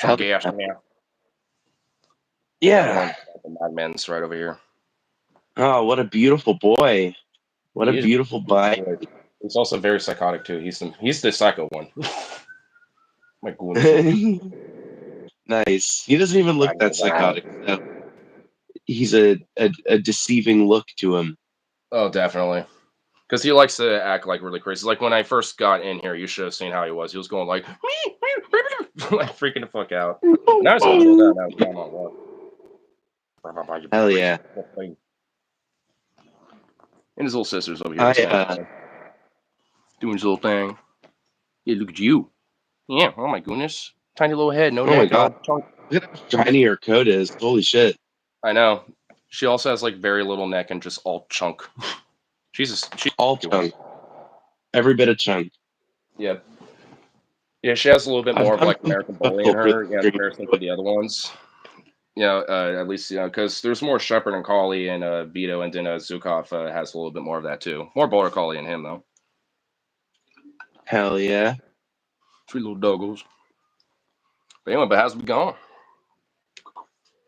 Hell Chunky ass yeah. man. Yeah. Madman's right over here. Oh, what a beautiful boy. What a He is beautiful bike. He's also very psychotic too. He's the psycho one. My goodness. Nice. He doesn't even look that psychotic. So he's a deceiving look to him. Oh, definitely. Because he likes to act like really crazy. Like when I first got in here, you should have seen how he was. He was going like, like freaking the fuck out. Now he's all chilled out. Now he's on what? Hell yeah. And his little sister's over here I doing his little thing. Yeah, look at you. Yeah, oh my goodness. Tiny little head, no oh my neck, god. no trunk. Look at how shiny her coat is. Holy shit. I know. She also has like very little neck and just all chunk. She's all chunk. Every bit of chunk. Yeah. Yeah, she has a little bit more of like American Bully in her, in comparison to the other ones. You know, at least, you know, because there's more Shepherd and Collie and Vito, and then Zukov has a little bit more of that too. More Border Collie in him, though. Hell yeah. Sweet little doggos. But anyway, but how's it going?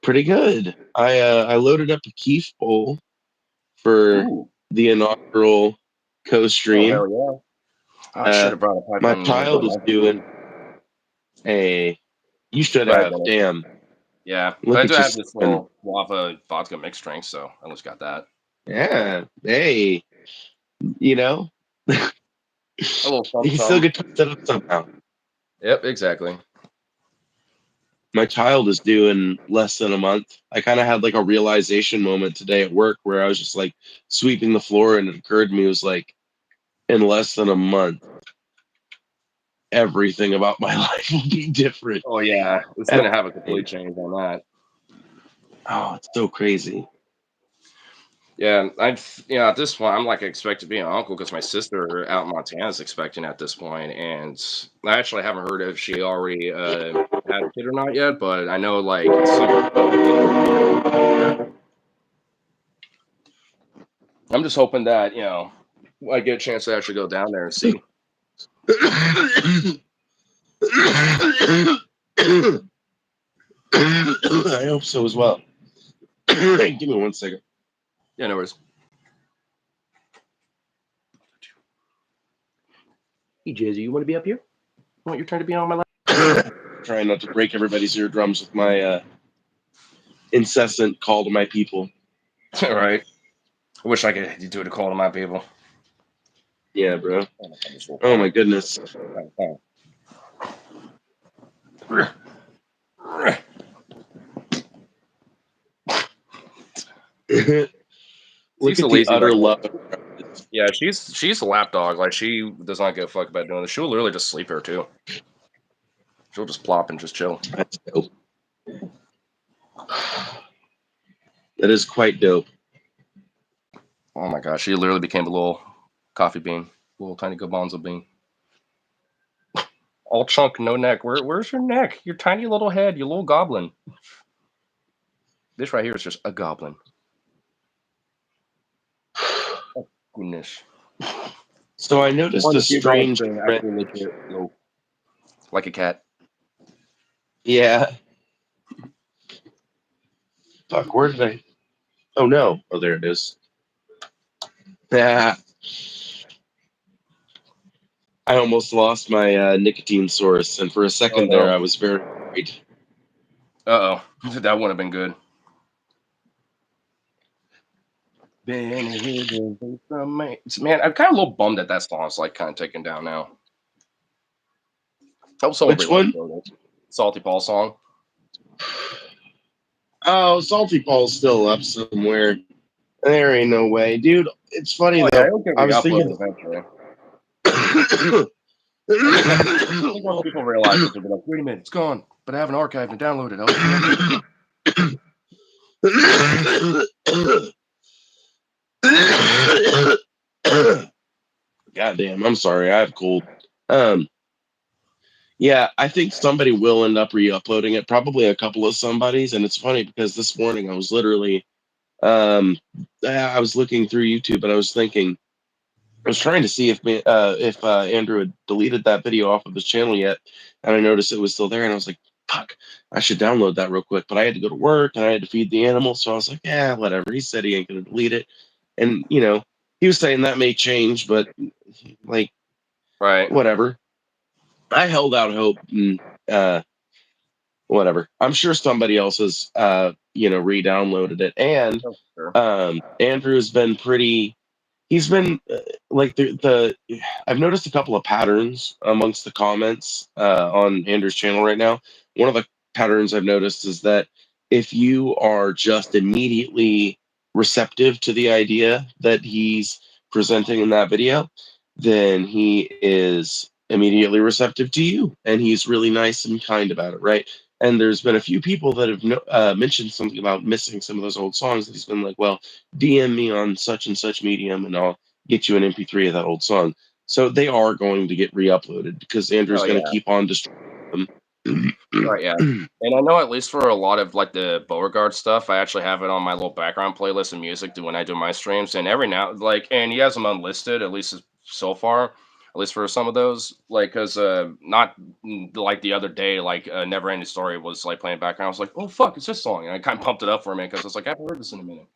Pretty good. I loaded up a Keef bowl for the inaugural co-stream. Oh, hell yeah. I should have brought a pipe. My child was doing a. You should have. Damn. Yeah, but I do have this little lava vodka mixed drink, so I almost got that. Yeah. Hey. You know. A little something. You still get to set up somehow. Yep, exactly. My child is due in less than a month. I kind of had like a realization moment today at work where I was just like sweeping the floor, and it occurred to me, it was like, in less than a month, everything about my life will be different. Oh yeah, it's going to have a complete change on that. Oh, it's so crazy. Yeah, at this point, I'm like expect to be an uncle because my sister out in Montana is expecting at this point, and I actually haven't heard if she already had a kid or not yet, but I know like I'm just hoping that I get a chance to actually go down there and see. I hope so as well. Give me 1 second. Yeah, no worries. Hey, Jazzy, you want to be up here? You want your turn to be on my lap? Trying not to break everybody's eardrums with my incessant call to my people. All right. I wish I could do a call to my people. Yeah, bro. Oh my goodness. Look at the utter love. Yeah, she's a lap dog. Like, she does not give a fuck about doing this. She'll literally just sleep here too. She'll just plop and just chill. That's dope. That is quite dope. Oh my gosh, she literally became a little coffee bean, little tiny garbanzo bean. All chunk, no neck. Where's your neck? Your tiny little head, you little goblin. This right here is just a goblin. Oh, goodness. So I noticed a strange like a cat. Yeah. Fuck, where did I? Oh no! Oh, there it is. Yeah. I almost lost my nicotine source, and for a second there, I was very worried. Uh-oh. That wouldn't have been good. Man, I'm kind of a little bummed that song's like kind of taken down now. Which one? Salty Paul song. Oh, Salty Paul's still up somewhere. There ain't no way, dude. It's funny though. I was thinking. Once people realize it, they'll be like, "Wait a minute, it's gone," but I have an archive and download it. Goddamn, I'm sorry. I have cold. Yeah, I think somebody will end up re-uploading it. Probably a couple of somebodies, and it's funny because this morning I was literally, I was looking through YouTube and I was thinking, I was trying to see if Andrew had deleted that video off of his channel yet, and I noticed it was still there, and I was like, fuck, I should download that real quick. But I had to go to work and I had to feed the animals. So I was like, yeah, whatever. He said he ain't going to delete it. And, he was saying that may change, but like, Right. whatever. I held out hope and, whatever. I'm sure somebody else has, re-downloaded it. And Oh, sure. Andrew has been pretty. He's been like the. I've noticed a couple of patterns amongst the comments on Andrew's channel right now. One of the patterns I've noticed is that if you are just immediately receptive to the idea that he's presenting in that video, then he is immediately receptive to you, and he's really nice and kind about it, right? And there's been a few people that have mentioned something about missing some of those old songs. That he's been like, "Well, DM me on such and such medium, and I'll get you an MP3 of that old song." So they are going to get re-uploaded because Andrew's Oh going to yeah. keep on destroying them. Right, yeah. And I know at least for a lot of like the Beauregard stuff, I actually have it on my little background playlist of music when I do my streams. And every now, like, and he has them unlisted at least so far, at least for some of those. Like, because not like the other day, like Never Ending Story was like playing background. I was like, oh fuck, it's this song, and I kind of pumped it up for a minute because I was like, I haven't heard this in a minute.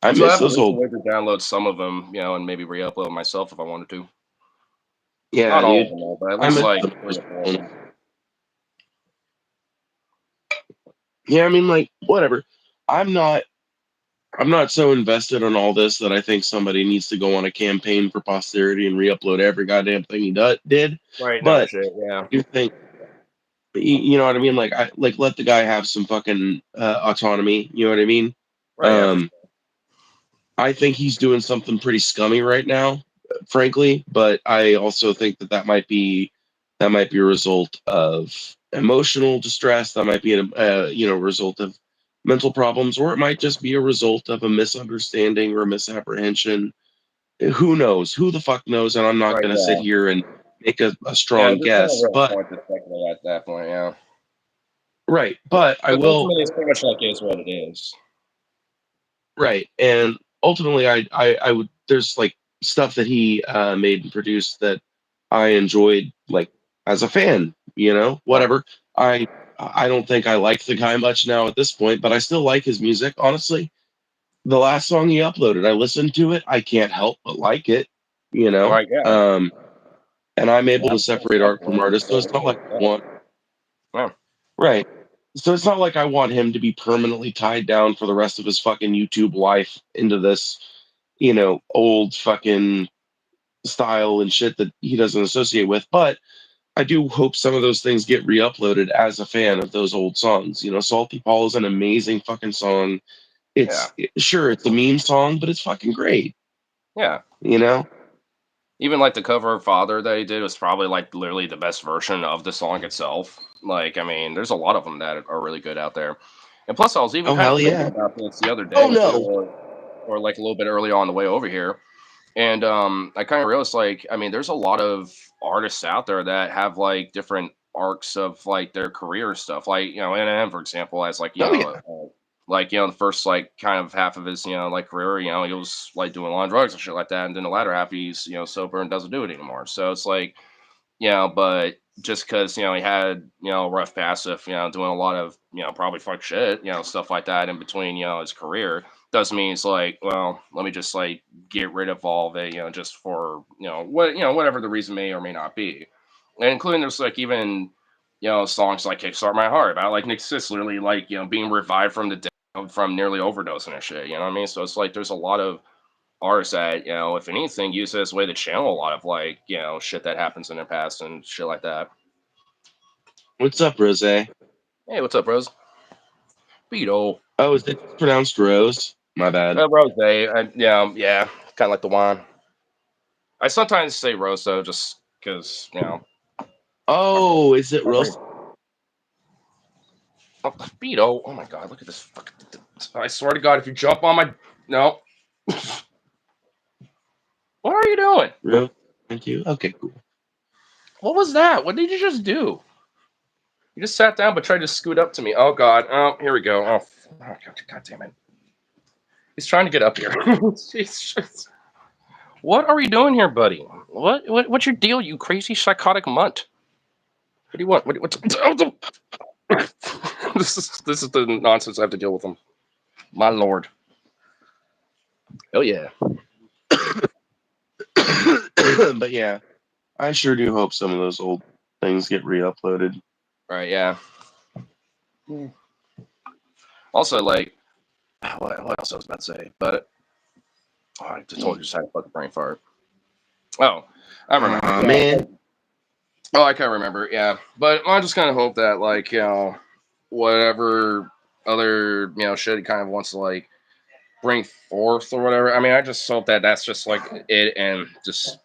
I So I miss have at those least a old. way to download some of them, and maybe re-upload myself if I wanted to. Yeah, Not all of dude. them, though, but at I least miss like them. 3 or 4 of them. Yeah, I mean, like, whatever. I'm not. I'm not so invested in all this that I think somebody needs to go on a campaign for posterity and re-upload every goddamn thing he did. Right, no But shit, yeah. I do think, you know what I mean? Like, I like let the guy have some fucking autonomy. You know what I mean? Right, yeah, for Um, I think he's doing something pretty scummy right now, frankly. But I also think that that might be a result of emotional distress. That might be a result of mental problems, or it might just be a result of a misunderstanding or misapprehension. Who knows? Who the fuck knows? And I'm not right, going to sit yeah. here and make a Yeah, strong there's no guess. real But point to speculate at that point, yeah. right, but I Because will. ultimately, it's pretty much like it is what it is. Right, and ultimately, I would. There's like stuff that he made and produced that I enjoyed, like as a fan. Yeah, Whatever. I don't think I like the guy much now at this point, but I still like his music. Honestly, the last song he uploaded, I listened to it. I can't help but like it. You know, right, yeah. um, and I'm able Yeah, to it's separate art from artist. So it's not like I want. yeah, Right. So it's not like I want him to be permanently tied down for the rest of his fucking YouTube life into this, old fucking style and shit that he doesn't associate with. But I do hope some of those things get re-uploaded as a fan of those old songs. Salty Paul is an amazing fucking song. yeah, Sure, it's a meme song, but it's fucking great. yeah. You know? Even like the cover of Father that he did was probably like literally the best version of the song itself. Like, I mean, there's a lot of them that are really good out there. And plus, I was even Oh kind of hell thinking yeah. about this the other Oh day too, no. or like a little bit earlier on the way over here. And I kind of realized, like, I mean, there's a lot of artists out there that have like different arcs of like their career and stuff. Like, Eminem, for example, has like, Oh yeah. the first like kind of half of his, like career, he was like doing a lot of drugs and shit like that. And then the latter half, he's, sober and doesn't do it anymore. So it's like, but just because he had a rough past of doing a lot of probably fuck shit stuff like that in between his career doesn't mean it's like, well, let me just like get rid of all of it just for whatever the reason may or may not be, and including there's like even songs like Kickstart My Heart about like Nick Sis literally like being revived from the dead from nearly overdosing and shit, you know what I mean? So it's like there's a lot of artists that, if anything, use it as a way to channel a lot of like, shit that happens in their past and shit like that. What's up, Rose? Oh, Hey, what's up, Rose? Beto. is it pronounced Rose? My bad. Rose. Yeah, kind of like the wine. I sometimes say Rose though, just because Oh, is it my brain. Rose? Oh, Beto. Oh my god, look at this fucking. I swear to God, if you jump on my no, what are you doing? Rose? Thank you. Okay, cool. What was that? What did you just do? You just sat down but tried to scoot up to me. Oh god. Oh, here we go. Oh god damn it. He's trying to get up here. Jesus. What are we doing here, buddy? What's your deal, you crazy psychotic mutt? What do you want? This is the nonsense I have to deal with them. My lord. Oh yeah. But yeah, I sure do hope some of those old things get re-uploaded. Right. Yeah. Also, like, what else I was about to say? But I just told you just had a fucking brain fart. Oh, I remember. Yeah. Man. Oh, I can't remember. Yeah, but I just kind of hope that, like, whatever other shit he kind of wants to like bring forth or whatever. I mean, I just hope that that's just like it and just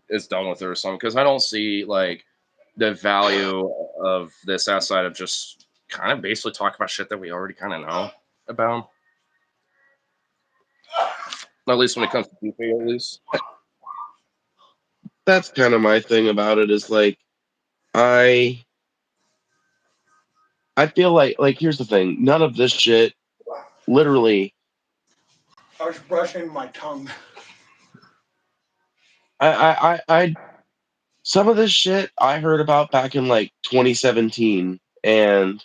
is done with it or something. Because I don't see like the value of this outside of just kind of basically talking about shit that we already kind of know about. At least when it comes to people, at least. That's kind of my thing about it is like I I feel like here's the thing. None of this shit literally I was brushing my tongue. I some of this shit I heard about back in like 2017, and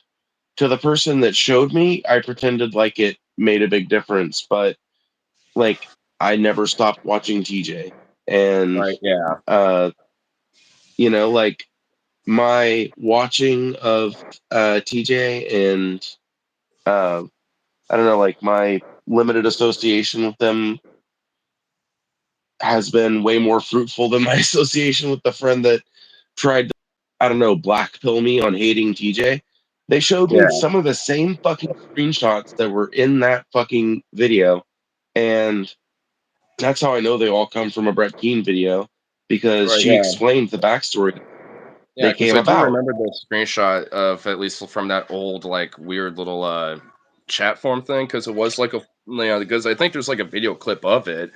to the person that showed me, I pretended like it made a big difference, but like I never stopped watching TJ. And Right. Yeah. uh like my watching of TJ and uh I don't know, like my limited association with them has been way more fruitful than my association with the friend that tried to, I don't know, black pill me on hating TJ. They showed me Yeah. some of the same fucking screenshots that were in that fucking video. And that's how I know they all come from a Brett Keane video because Right. she Yeah. explained the backstory Yeah, they because came I do about. remember the screenshot of at least from that old like weird little chat form thing because it was like because I think there's like a video clip of it,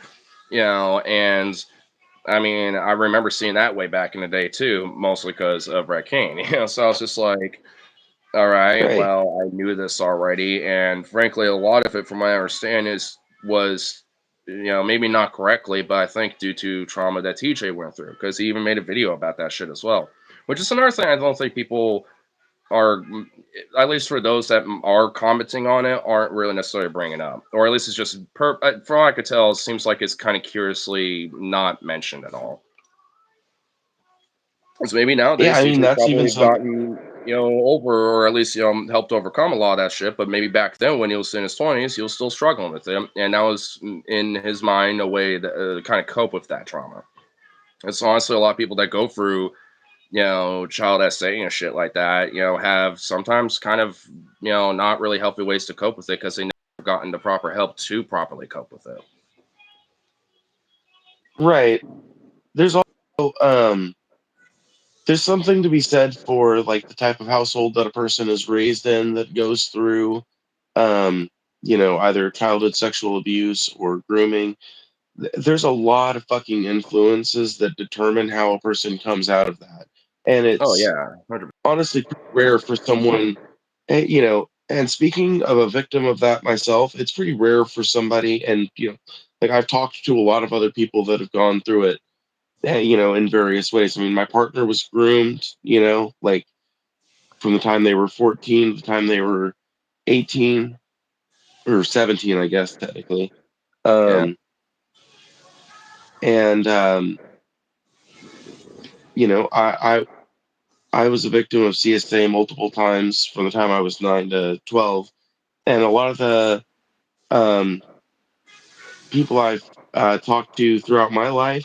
and I mean I remember seeing that way back in the day too, mostly because of Red King, so I was just like, all right, Right. well I knew this already, and frankly a lot of it, from my understanding, was maybe not correctly, but I think due to trauma that TJ went through because he even made a video about that shit as well. Which is another thing I don't think people are, at least for those that are commenting on it, aren't really necessarily bringing up, or at least it's just from what I could tell, it seems like it's kind of curiously not mentioned at all. Because maybe Yeah, nowadays I mean TJ's that's even probably something. gotten over, or at least helped overcome a lot of that shit. But maybe back then when he was in his 20s, he was still struggling with it, and that was in his mind a way to kind of cope with that trauma. It's honestly a lot of people that go through child SA and shit like that, have sometimes kind of, not really healthy ways to cope with it because they never gotten the proper help to properly cope with it. Right. There's also there's something to be said for like the type of household that a person is raised in that goes through um, either childhood sexual abuse or grooming. There's a lot of fucking influences that determine how a person comes out of that. And Oh it's yeah, 100%. honestly pretty rare for someone, and speaking of a victim of that myself, it's pretty rare for somebody, and, like I've talked to a lot of other people that have gone through it, in various ways. I mean, my partner was groomed, like from the time they were 14 to the time they were 18 or 17, I guess, technically. Yeah, Um, and, I was a victim of CSA multiple times from the time I was 9 to 12. And a lot of the um, people I've talked to throughout my life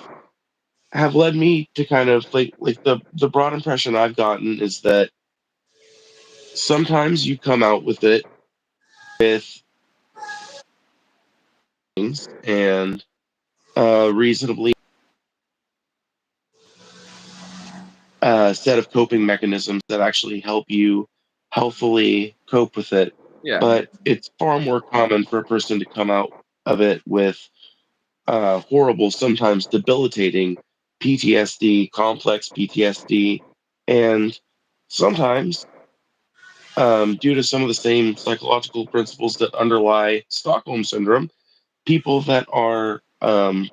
have led me to kind of like the broad impression I've gotten is that sometimes you come out with it with things and reasonably set of coping mechanisms that actually help you healthfully cope with it. yeah, But it's far more common for a person to come out of it with horrible, sometimes debilitating PTSD, complex PTSD, and sometimes, due to some of the same psychological principles that underlie Stockholm syndrome, people that are brought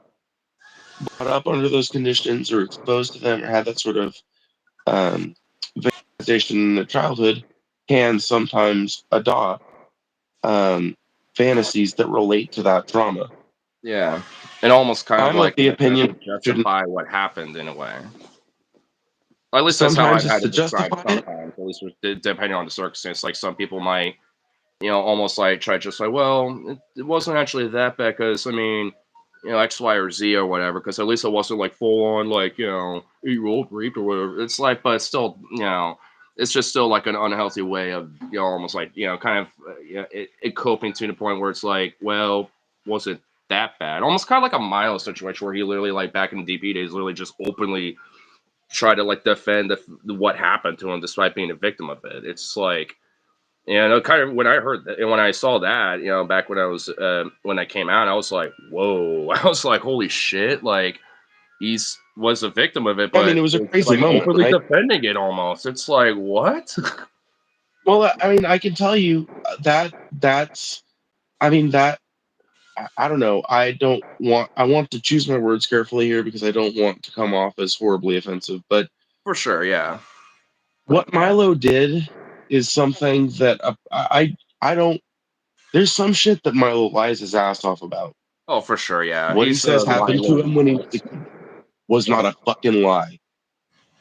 up under those conditions or exposed to them or have that sort of um, in their childhood can sometimes adopt um, fantasies that relate to that trauma. Yeah, and almost kind of I'm of like the an attempt to opinion shouldn't. justify what happened in a way. At least that's how Sometimes I've it's had to it described justify it. sometimes, at least depending on the circumstance. Like some people might, almost like try to just like, well, it wasn't actually that bad because, I mean, X, Y, or Z or whatever, because at least it wasn't like full on, like, 8-year-old raped or whatever. It's like, but it's still, it's just still like an unhealthy way of, almost like, kind of it coping to the point where it's like, well, was it that bad? Almost kind of like a Milo situation where he literally, like, back in the DP days, literally just openly try to like defend what happened to him despite being a victim of it. It's like, kind of when I heard that and when I saw that, back when I was when I came out, I was like, whoa! I was like, holy shit! Like he's was a victim of it, I mean, but it was a it's crazy like moment, openly right? defending it almost. It's like what? Well, I mean, I can tell you that's. I mean that I don't know. I don't want. I want to choose my words carefully here because I don't want to come off as horribly offensive. But For sure, yeah. what Milo did is something that I don't. There's some shit that Milo lies his ass off about. Oh, for sure, yeah. What he He's says lying happened to little him when he was a bits. kid was not a fucking lie.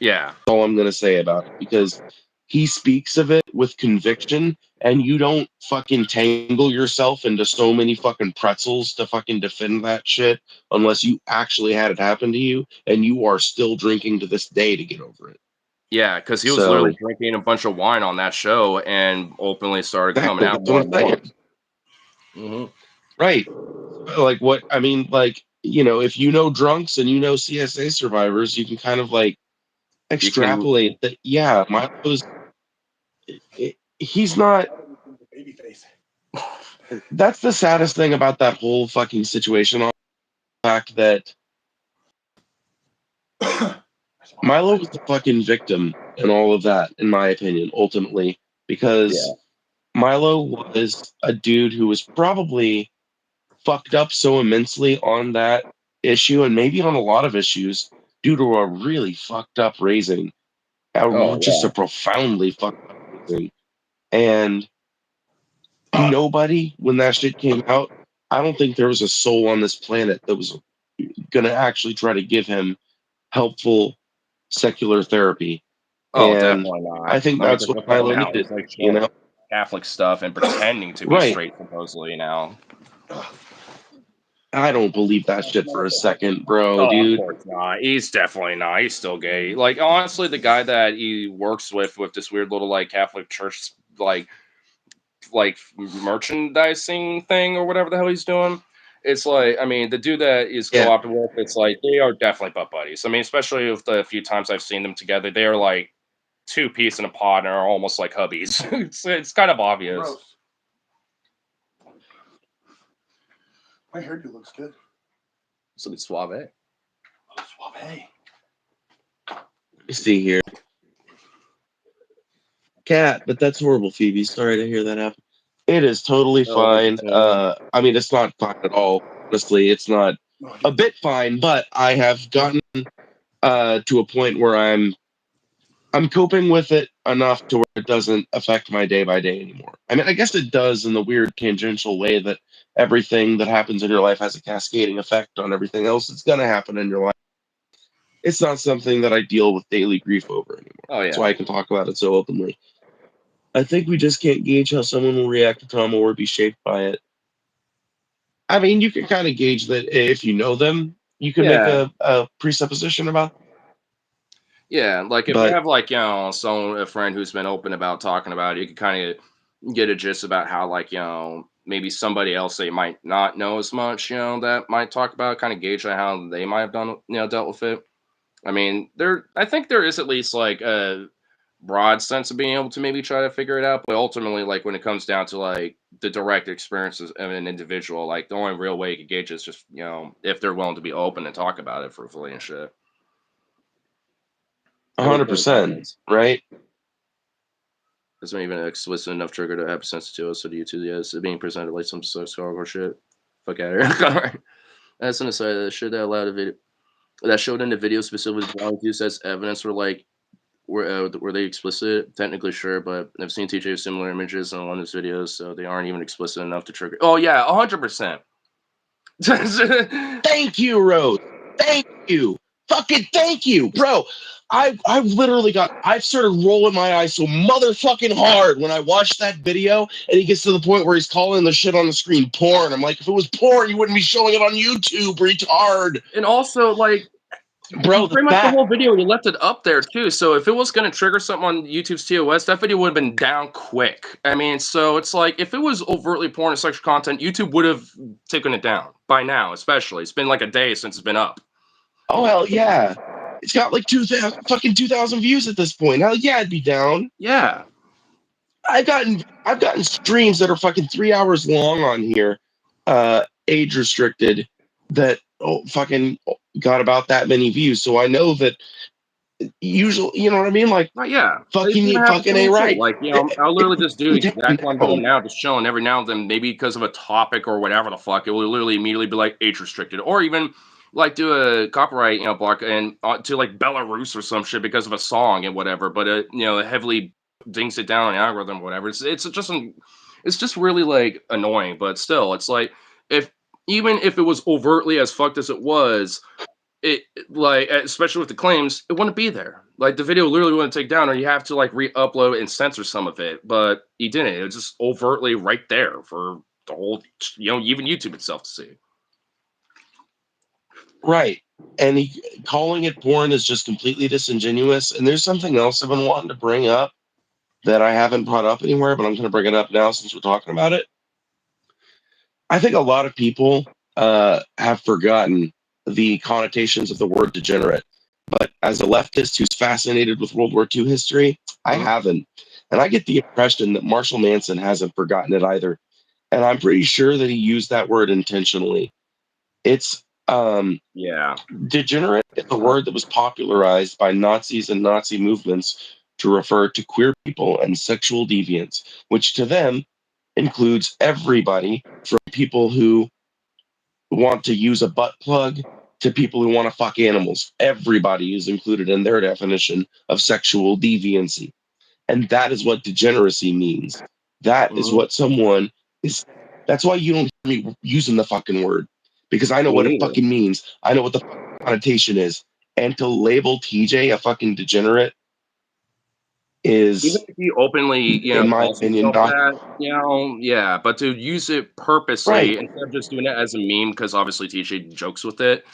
Yeah, That's all I'm gonna say about it because he speaks of it with conviction, and you don't fucking tangle yourself into so many fucking pretzels to fucking defend that shit unless you actually had it happen to you, and you are still drinking to this day to get over it. yeah, because he was literally So drinking a bunch of wine on that show and openly started coming exactly, out that's what more I'm and more. saying. Hmm. Right. Like what I mean, like, if you know drunks and you know CSA survivors, you can kind of like You can, extrapolate that, yeah, Milo's he's not. Baby face. That's the saddest thing about that whole fucking situation. On the fact that Milo was the fucking victim in all of that, in my opinion, ultimately, yeah. because Milo was a dude who was probably fucked up so immensely on that issue and maybe on a lot of issues due to a really fucked up raising, Oh just a yeah. profoundly fucked up raising. And nobody, when that shit came out, I don't think there was a soul on this planet that was going to actually try to give him helpful secular therapy. Oh, And definitely I not. think I mean, that's because what look at him Milo now. needed, He's like you showing know? Catholic stuff and pretending to be Right. straight, supposedly now. I don't believe that shit for a second, bro, Oh, of dude. course not. He's definitely not. He's still gay. Like honestly, the guy that he works with this weird little like Catholic church like merchandising thing or whatever the hell he's doing. It's like, I mean, the dude that is Yeah. co-opted with, it's like they are definitely butt buddies. I mean, especially with the few times I've seen them together, they are like two peas in a pod and are almost like hubbies. It's kind of obvious. Gross. My hairdo looks good. Something suave. Oh, suave. Let me see here. Cat, but that's horrible, Phoebe. Sorry to hear that happen. It is totally Oh, what's fine. I mean, it's not fine at all. Honestly, it's not No, a bit fine, but I have gotten to a point where I'm coping with it enough to where it doesn't affect my day by day anymore. I mean, I guess it does in the weird tangential way that everything that happens in your life has a cascading effect on everything else that's going to happen in your life. It's not something that I deal with daily grief over anymore. Oh That's why yeah. I can talk about it so openly. I think we just can't gauge how someone will react to trauma or be shaped by it. I mean, you can kind of gauge that if you know them, you can make Yeah. a presupposition about, Yeah. Like if you but have like, someone a friend who's been open about talking about it, you can kind of get a gist about how like, maybe somebody else they might not know as much, that might talk about kind of gauge on how they might have done, dealt with it. I mean, I think there is at least like a broad sense of being able to maybe try to figure it out, but ultimately, like when it comes down to like the direct experiences of an individual, like the only real way you can gauge is just if they're willing to be open and talk about it fruitfully and shit. At least in the 100%, comments. right? It's not even an explicit enough trigger to have sensitivity to you to yes, being presented like some sort of hardcore shit. Fuck out of here. That's an aside. That shit that allowed a video that showed in the video specifically belongs used as evidence for like were they explicit? Technically, sure, but I've seen TJ with similar images on one of his videos, so they aren't even explicit enough to trigger. Oh yeah, 100%. Thank you, Rose. Thank you. Fucking thank you, bro. I've started rolling my eyes so motherfucking hard when I watch that video and he gets to the point where he's calling the shit on the screen porn. I'm like, if it was porn, you wouldn't be showing it on YouTube, retard. And also, like, bro, pretty much the whole video, you left it up there too. So if it was going to trigger something on YouTube's TOS, that video would have been down quick. I mean, so it's like if it was overtly porn and sexual content, YouTube would have taken it down by now. Especially, it's been like a day since it's been up. Oh hell yeah! It's got like 2,000 views at this point. Hell yeah, it'd be down. Yeah, I've gotten streams that are fucking 3 hours long on here, age restricted, that fucking got about that many views. So I know that usually, you know what I mean? Like, yeah, fucking ain't right. Like, you know, I'll literally just do exactly what I'm doing now, just showing every now and then, maybe because of a topic or whatever the fuck, it will literally immediately be like age restricted, or even like do a copyright, you know, block and to like Belarus or some shit because of a song and whatever. But it, you know, it heavily dings it down on the algorithm, or whatever. It's just really like annoying. But still, it's like even if it was overtly as fucked as it was, it like especially with the claims, it wouldn't be there. Like the video literally wouldn't take down, or you have to like re-upload and censor some of it. But he didn't. It was just overtly right there for the whole, you know, even YouTube itself to see. Right. And calling it porn is just completely disingenuous. And there's something else I've been wanting to bring up that I haven't brought up anywhere, but I'm going to bring it up now since we're talking about it. I think a lot of people have forgotten the connotations of the word degenerate. But as a leftist who's fascinated with World War II history, I haven't. And I get the impression that Marshall Manson hasn't forgotten it either. And I'm pretty sure that he used that word intentionally. It's degenerate is a word that was popularized by Nazis and Nazi movements to refer to queer people and sexual deviants, which to them includes everybody from people who want to use a butt plug to people who want to fuck animals. Everybody is included in their definition of sexual deviancy. And that is what degeneracy means. That is what someone is. That's why you don't hear me using the fucking word, because I know what it fucking means. I know what the connotation is. And to label TJ a fucking degenerate is, even if you openly, you know, in my opinion, that, you know, yeah, but to use it purposely instead of just doing it as a meme, because obviously TJ jokes with it.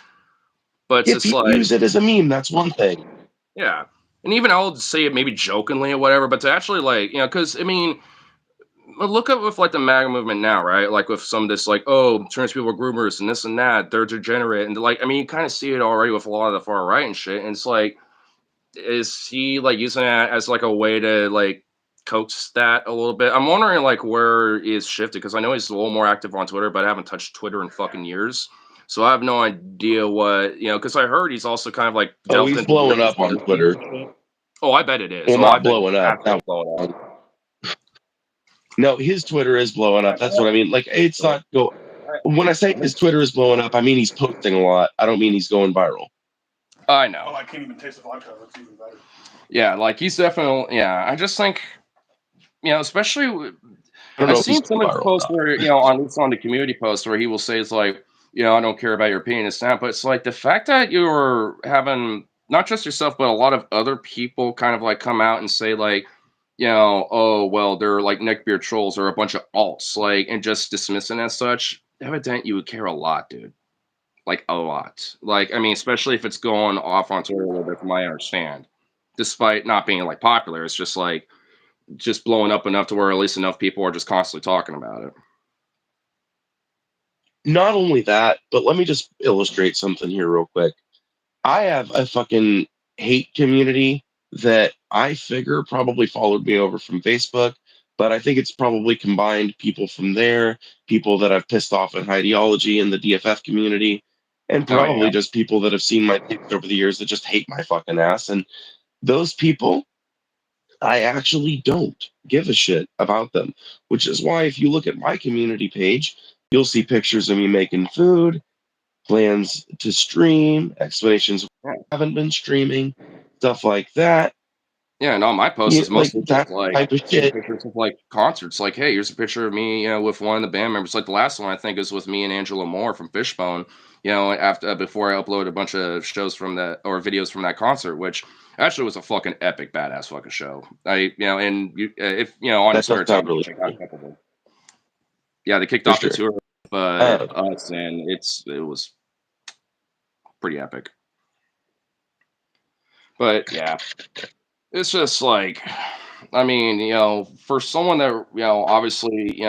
But it's if you like, use it as a meme, that's one thing. Yeah, and even I'll say it maybe jokingly or whatever, but to actually like, you know, because I mean, look up with like the MAGA movement now, right? Like with some of this, like, oh, trans people are groomers and this and that, they're degenerate, and like, I mean, you kind of see it already with a lot of the far right and shit. And it's like, is he like using that as like a way to like coax that a little bit? I'm wondering like where he is shifted, because I know he's a little more active on Twitter, but I haven't touched Twitter in fucking years. So I have no idea what, you know, because I heard he's also kind of like delved into blowing up on Twitter. Oh, I bet it is. Well, not blowing up. Blowing up. No, his Twitter is blowing up. That's what I mean. Like, it's not go. When I say his Twitter is blowing up, I mean he's posting a lot. I don't mean he's going viral. I know. Oh, I can't even taste the vodka. That's even better. Yeah, like he's definitely. Yeah, I just think, you know, especially I've seen some of his posts where, you know, on the community posts where he will say it's like, you know, I don't care about your opinion, it's not. But it's like the fact that you're having not just yourself, but a lot of other people kind of like come out and say like, you know, oh well, they're like neckbeard trolls or a bunch of alts, like, and just dismissing as such. Evident you would care a lot, dude. Like a lot. Like, I mean, especially if it's going off on Twitter a little bit, from what I understand. Despite not being like popular, it's just like just blowing up enough to where at least enough people are just constantly talking about it. Not only that, but let me just illustrate something here real quick. I have a fucking hate community that I figure probably followed me over from Facebook, but I think it's probably combined people from there, people that I've pissed off in ideology in the DFF community, and probably just people that have seen my things over the years that just hate my fucking ass. And those people, I actually don't give a shit about them, which is why if you look at my community page, you'll see pictures of me making food, plans to stream, explanations of why I haven't been streaming, stuff like that. Yeah, no, my post is like mostly just that like type of taking shit. pictures of like concerts. Like, hey, here's a picture of me, with one of the band members. Like the last one I think is with me and Angela Moore from Fishbone. After before I uploaded a bunch of shows from that or videos from that concert, which actually was a fucking epic, badass fucking show. And if on That his does spare time, sound really check out a cool, couple of them. Yeah, they kicked for off the sure. tour with Uh, us, and it was pretty epic. But yeah, it's just like, I mean, for someone that, obviously,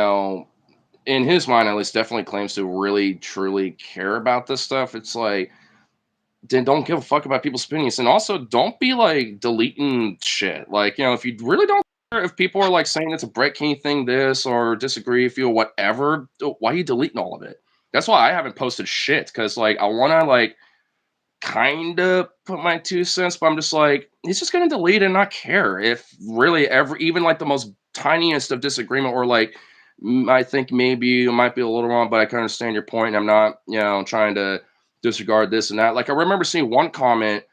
in his mind at least, definitely claims to really truly care about this stuff. It's like, then don't give a fuck about people's opinions, and also don't be like deleting shit. Like, if you really don't care, if people are like saying it's a Brett King thing, this or disagree, feel whatever, why are you deleting all of it? That's why I haven't posted shit, because like I want to like kind of put my 2 cents, but I'm just like, he's just gonna delete and not care if really ever, even like the most tiniest of disagreement, or like, I think maybe you might be a little wrong, but I can understand your point. I'm not, trying to disregard this and that. Like I remember seeing one comment,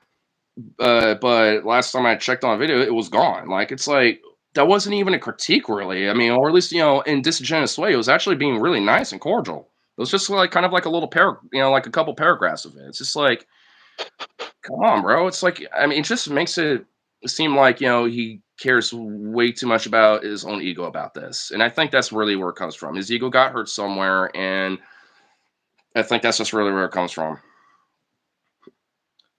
but last time I checked on video, it was gone. Like it's like that wasn't even a critique, really. I mean, or at least in disingenuous way, it was actually being really nice and cordial. It was just like kind of like a little like a couple paragraphs of it. It's just like, come on, bro. It's like, I mean, it just makes it seem like, he cares way too much about his own ego about this. And I think that's really where it comes from. His ego got hurt somewhere. And I think that's just really where it comes from.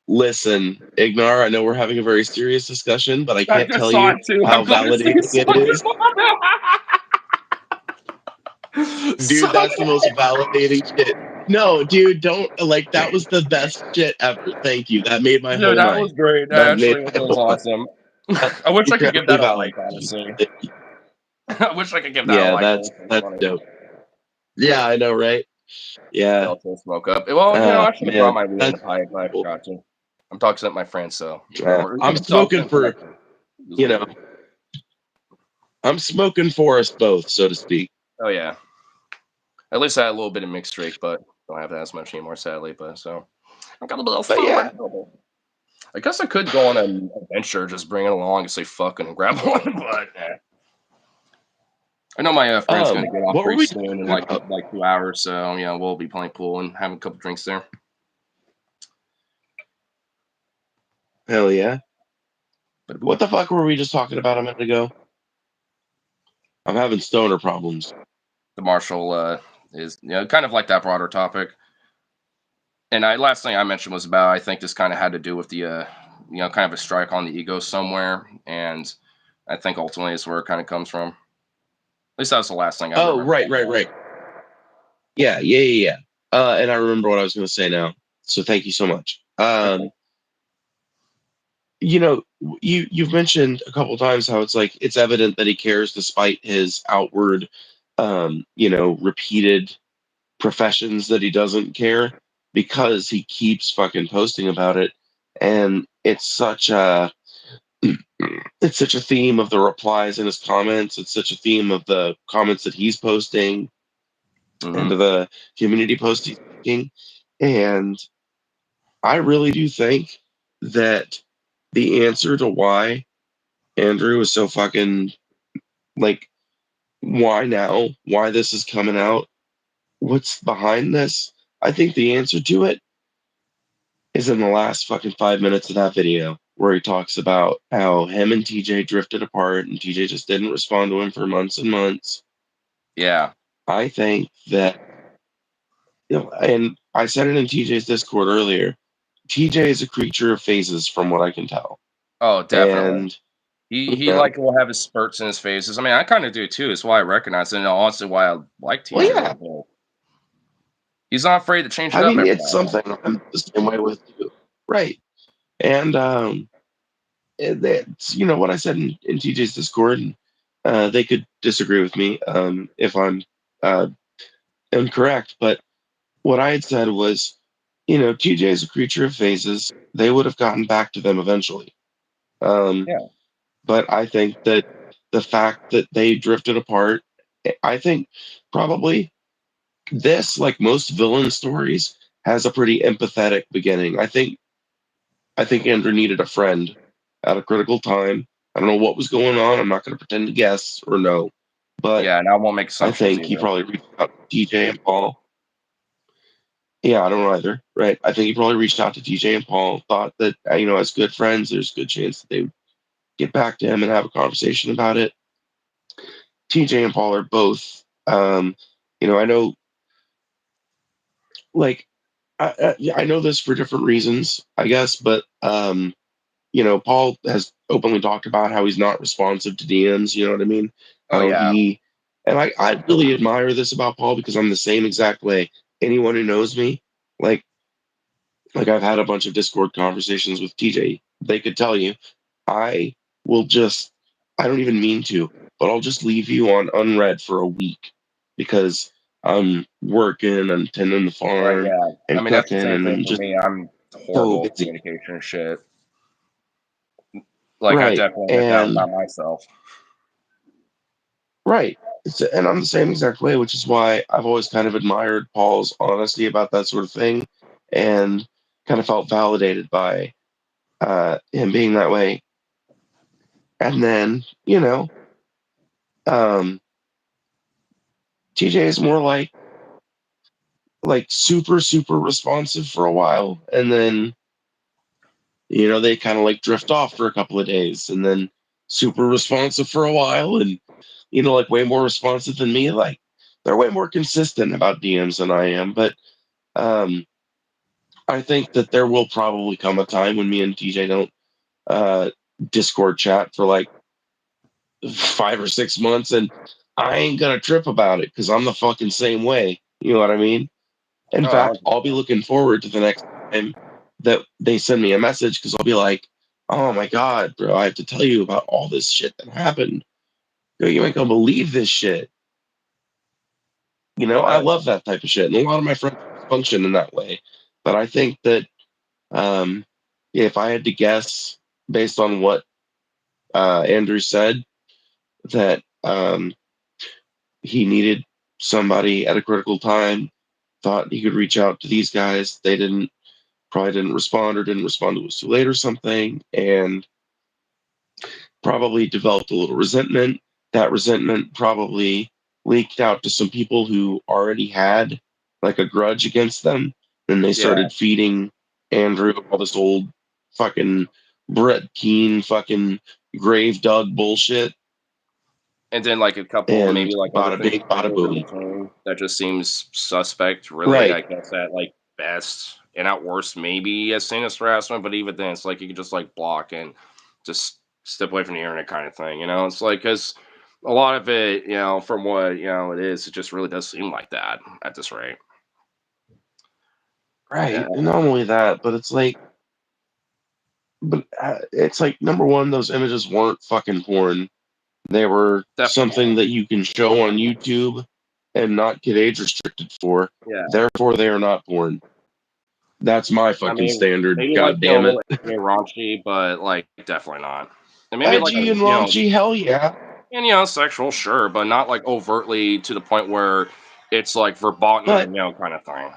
Listen, Ignar, I know we're having a very serious discussion, but I I can't just tell saw you it too. I'm how glad to see validating it is. so Dude, that's the most validating shit. No, dude, don't like that was the best shit ever. Thank you. That made my Dude, whole that night. was great. That That made actually my was whole night. awesome. That's I wish I could give incredibly that a like, validating. honestly. I wish I could give that a Yeah, like. that's That was that's funny. dope. Yeah, I know, right? Yeah. I'll smoke up. Well, I should have brought Man, my weed in the that's pipe, but I cool. forgot to. I'm talking to my friend, so I'm I'm talking smoking to my for, friend. you know, I'm smoking for us both, so to speak. Oh yeah. At least I had a little bit of mixed drink, but don't have that as much anymore, sadly. But so I got a little But yeah, fun. I guess I could go on an adventure, just bring it along and say fucking and grab one, but I know my friend's gonna get off what were pretty we soon in talking about? like 2 hours, so we'll be playing pool and having a couple drinks there. Hell yeah. But What the fuck were we just talking about a minute ago? I'm having stoner problems. the Marshall is kind of like that broader topic. And last thing I mentioned was about, I think this kind of had to do with the kind of a strike on the ego somewhere, and I think ultimately is where it kind of comes from. At least that was the last thing I Oh, remember. right. Yeah. And I remember what I was going to say now. So thank you so much. Okay. You've mentioned a couple times how it's like it's evident that he cares despite his outward, repeated professions that he doesn't care, because he keeps fucking posting about it, and it's such a theme of the replies in his comments. It's such a theme of the comments that he's posting and Mm-hmm. the community posts he's making. And I really do think that the answer to why Andrew is so fucking like, why now? Why this is coming out? What's behind this? I think the answer to it is in the last fucking 5 minutes of that video where he talks about how him and TJ drifted apart and TJ just didn't respond to him for months and months. Yeah. I think that, and I said it in TJ's Discord earlier, TJ is a creature of phases from what I can tell. Oh, definitely. And, He like will have his spurts in his phases. I mean, I kind of do too. It's why I recognize it, and honestly, why I like well, TJ a yeah, little bit. He's not afraid to change it I up mean, every it's now and then. something I'm the same way with too. Right. And, that's, what I said in TJ's Discord, and they could disagree with me if I'm incorrect, but what I had said was, TJ is a creature of phases. They would have gotten back to them eventually. Um, Yeah. but I think that the fact that they drifted apart, I think probably this, like most villain stories, has a pretty empathetic beginning. I think Andrew needed a friend at a critical time. I don't know what was going on. I'm not going to pretend to guess or know, but Yeah, and I won't make I assumptions think he either. probably reached out to TJ and Paul. Yeah, I don't know either. Right. I think he probably reached out to TJ and Paul, thought that, as good friends, there's a good chance that they would get back to him and have a conversation about it. TJ and Paul are both, I know, like, I know this for different reasons, I guess, but, Paul has openly talked about how he's not responsive to DMs, you know what I mean? Oh How yeah. and I really admire this about Paul because I'm the same exact way. Anyone who knows me, like, I've had a bunch of Discord conversations with TJ. They could tell you, I will just, I don't even mean to, but I'll just leave you on unread for a week because I'm working and tending the Right, farm yeah. I and mean, that's the cooking same and thing I'm for just me. I'm so horrible at busy. communication and shit. Like, I Right. definitely admit that And about myself. right. And I'm the same exact way, which is why I've always kind of admired Paul's honesty about that sort of thing and kind of felt validated by him being that way. And then, um, TJ is more like super, super responsive for a while. And then, they kind of like drift off for a couple of days and then super responsive for a while. And, like way more responsive than me. Like they're way more consistent about DMs than I am. But, um, I think that there will probably come a time when me and TJ don't uh, Discord chat for like 5 or 6 months, and I ain't gonna trip about it because I'm the fucking same way. You know what I mean? In Oh, fact, I'll be 100%. looking forward to the next time that they send me a message because I'll be like, "Oh my god, bro! I have to tell you about all this shit that happened. You ain't gonna believe this shit." Oh I hell love that type of shit, and a lot of my friends function in that way. But I think that um, if I had to guess based on what Andrew said, that he needed somebody at a critical time, thought he could reach out to these guys. They probably didn't respond or didn't respond to it was too late or something, and probably developed a little resentment. That resentment probably leaked out to some people who already had like a grudge against them. Then they yeah. started feeding Andrew all this old fucking Brett Keane fucking grave dug bullshit, And then like a couple, maybe and like other bada things bing, bada in boom. between that just seems suspect, really. Right, I guess at like best and at worst, maybe as sinister harassment. But even then, it's like you could just like block and just step away from the internet, kind of thing. It's like because a lot of it, from what it is, it just really does seem like that at this rate. Yeah, right. And not only that, but it's like number one, those images weren't fucking porn. They were definitely something not. that you can show on YouTube and not get age restricted for. Yeah, Therefore, they are not porn. That's my I fucking mean, standard. maybe like God a damn it. little edgy and raunchy, but like definitely not. And maybe like a Edgy and raunchy, hell yeah. and sexual, sure, but not like overtly to the point where it's like But verboten, kind of thing.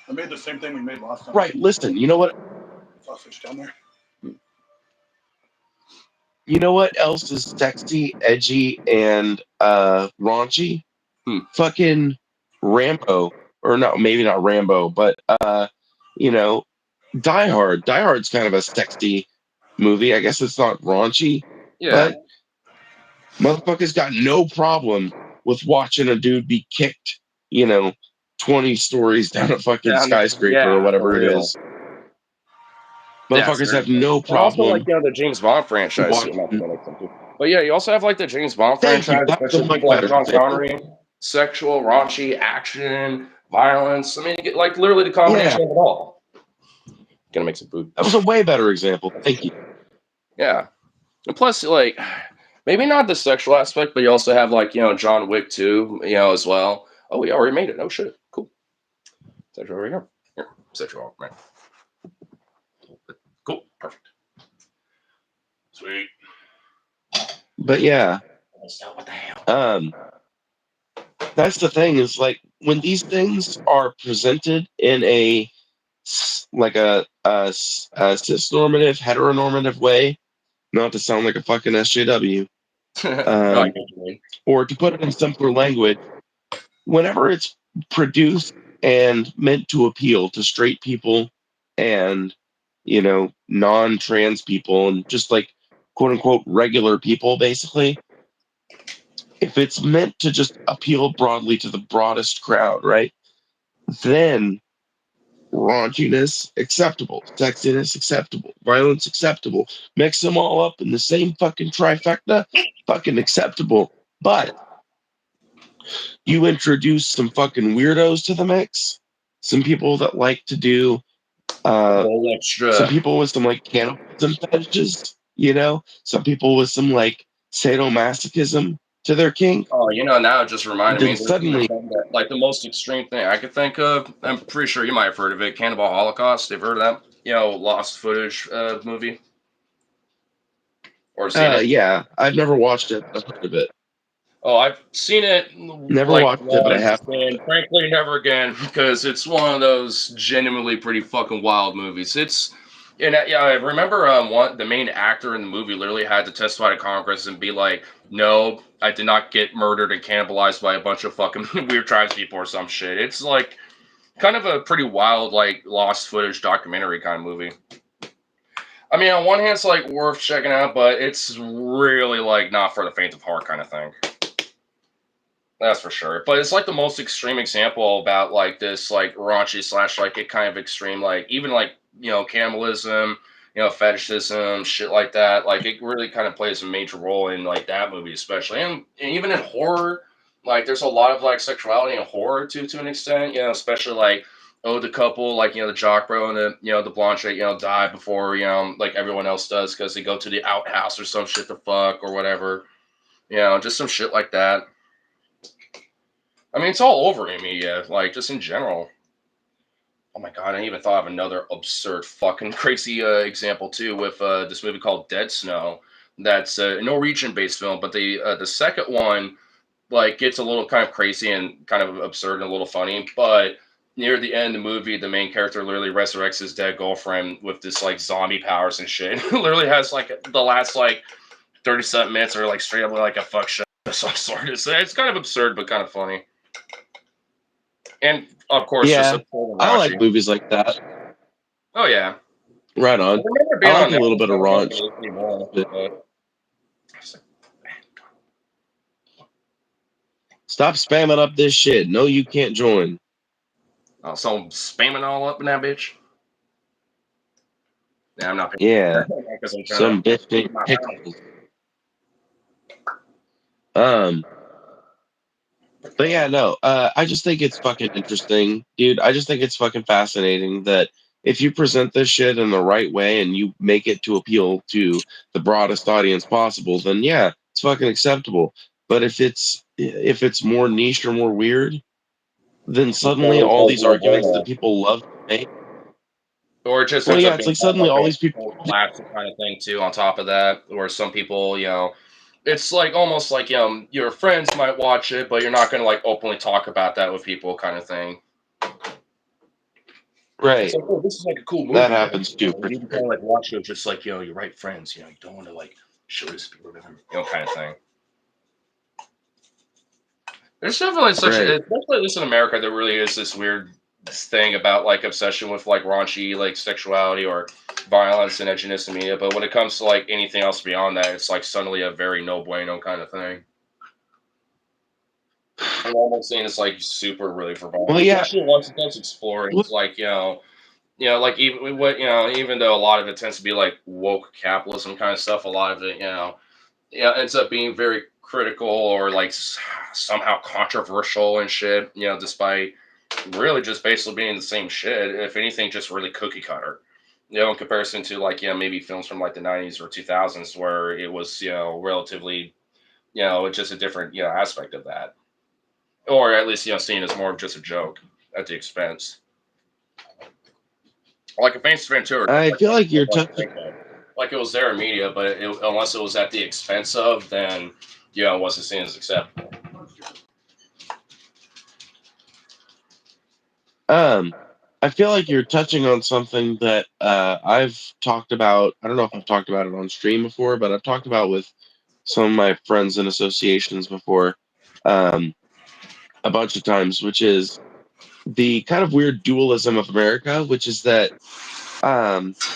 I made the same thing we made last time. right, listen. You know what? Sausage down there. You know what else is sexy, edgy, and raunchy? Hmm. Fucking Rambo, or no, maybe not Rambo, but you know, Die Hard. Die Hard's kind of a sexy movie. I guess it's not raunchy, Yeah, but motherfuckers got no problem with watching a dude be kicked, you know, 20 stories down a fucking down, skyscraper or yeah, whatever for it real. is. Yeah, Motherfuckers have seriously. no And also like problem the James Bond franchise too. Not to watching. go like something. But yeah, you also have like the James Bond Thank you. franchise, That's a especially much people like better Sean example. Connery, sexual, raunchy, action, violence. I mean, you get, like literally the Yeah, combination of it all. Gonna make some food. that was a way better example. Thank you. Yeah. And plus, like, maybe not the sexual aspect, but you also have like John Wick too, as well. Oh, we already made it. Oh shit, cool. Sexual over here. Here, sexual, right? Cool, perfect. Sweet. But yeah, What the hell? that's the thing is like when these things are presented in like a cis-normative, heteronormative way, not to sound like a fucking SJW. No, I get what you mean. Or to put it in simpler language, whenever it's produced and meant to appeal to straight people and, non-trans people and just like quote unquote regular people, basically, if it's meant to just appeal broadly to the broadest crowd, right? Then raunchiness acceptable, sexiness acceptable, violence acceptable. Mix them all up in the same fucking trifecta, fucking acceptable. But you introduce some fucking weirdos to the mix, some people that like to do some people with some like cannibalism fetishes, some people with some like sadomasochism to their kink. Oh, now it just reminded me. Then suddenly, Like the most extreme thing I could think of. I'm pretty sure you might have heard of it. Cannibal Holocaust. You've heard of that? Lost footage movie or seen it? yeah, I've never watched it, but I've heard of it. Oh, I've seen it Never like watched it, but I once, have. and frankly, never again because it's one of those genuinely pretty fucking wild movies. Yeah, I remember the main actor in the movie literally had to testify to Congress and be like, "No, I did not get murdered and cannibalized by a bunch of fucking weird tribes people or some shit." It's like kind of a pretty wild, like lost footage documentary kind of movie. I mean, on one hand, it's like worth checking out, but it's really like not for the faint of heart kind of thing. That's for sure. But it's like the most extreme example about like this like raunchy slash like it kind of extreme like even like cannibalism, fetishism, shit like that. Like it really kind of plays a major role in like that movie especially, and even in horror. Like there's a lot of like sexuality in horror to an extent. Especially like the couple like the jock bro and the blonde chick die before like everyone else does because they go to the outhouse or some shit to fuck or whatever. Just some shit like that. I mean, it's all over media, like just in general. Oh my god, I even thought of another absurd, fucking crazy example too with this movie called Dead Snow. That's a Norwegian-based film, but the second one like gets a little kind of crazy and kind of absurd and a little funny. But near the end of the movie, the main character literally resurrects his dead girlfriend with this like zombie powers and shit. Literally has like the last like 37 minutes or like straight up like a fuck show of some sort. It's kind of absurd but kind of funny. And of course, just Yeah, a total I like raunchy. movies like that. Oh yeah, Right I on. remember I being like on a little Netflix. bit I of don't know if raunch. it is anymore, but Stop spamming up this shit. No, you can't join. so I'm spamming all up in that bitch. Yeah, I'm not Yeah, because I'm trying some to bitch keep named my balance. Pickles. Um, but yeah, no. I just think it's fucking interesting, dude. I just think it's fucking fascinating that if you present this shit in the right way and you make it to appeal to the broadest audience possible, then yeah, it's fucking acceptable. But if it's more niche or more weird, then suddenly all these arguments that people love to make. Or it just Well, ends yeah, up it's being like kind of suddenly like all a these people. whole classic kind of thing too. On top of that, where some people, it's like almost like your friends might watch it, but you're not going to like openly talk about that with people, kind of thing. It's Right. like, oh, this is like a cool That movie. happens too, for You can kind sure. of like watch it just like your right friends. You don't want to like show this to people, kind of thing. There's definitely Right. especially at least in America, there really is this weird thing about like obsession with like raunchy like sexuality or violence and edginess in media. But when it comes to like anything else beyond that, it's like suddenly a very no bueno kind of thing. I'm almost saying it's like super really for violence, Well, yeah. especially once it does explore. Well, It's like like even what even though a lot of it tends to be like woke capitalism kind of stuff, a lot of it ends up being very critical or like somehow controversial and shit. Despite really just basically being the same shit. If anything, just really cookie cutter. In comparison to like maybe films from like the '90s or 2000s where it was relatively just a different aspect of that, or at least seen as more of just a joke at the expense. Like a Ace Ventura, I feel like you're touching. like it was their media, but unless it was at the expense of, then it wasn't seen as acceptable. I feel like you're touching on something that I've talked about. I don't know if I've talked about it on stream before, but I've talked about with some of my friends and associations before um, a bunch of times, which is the kind of weird dualism of America, which is that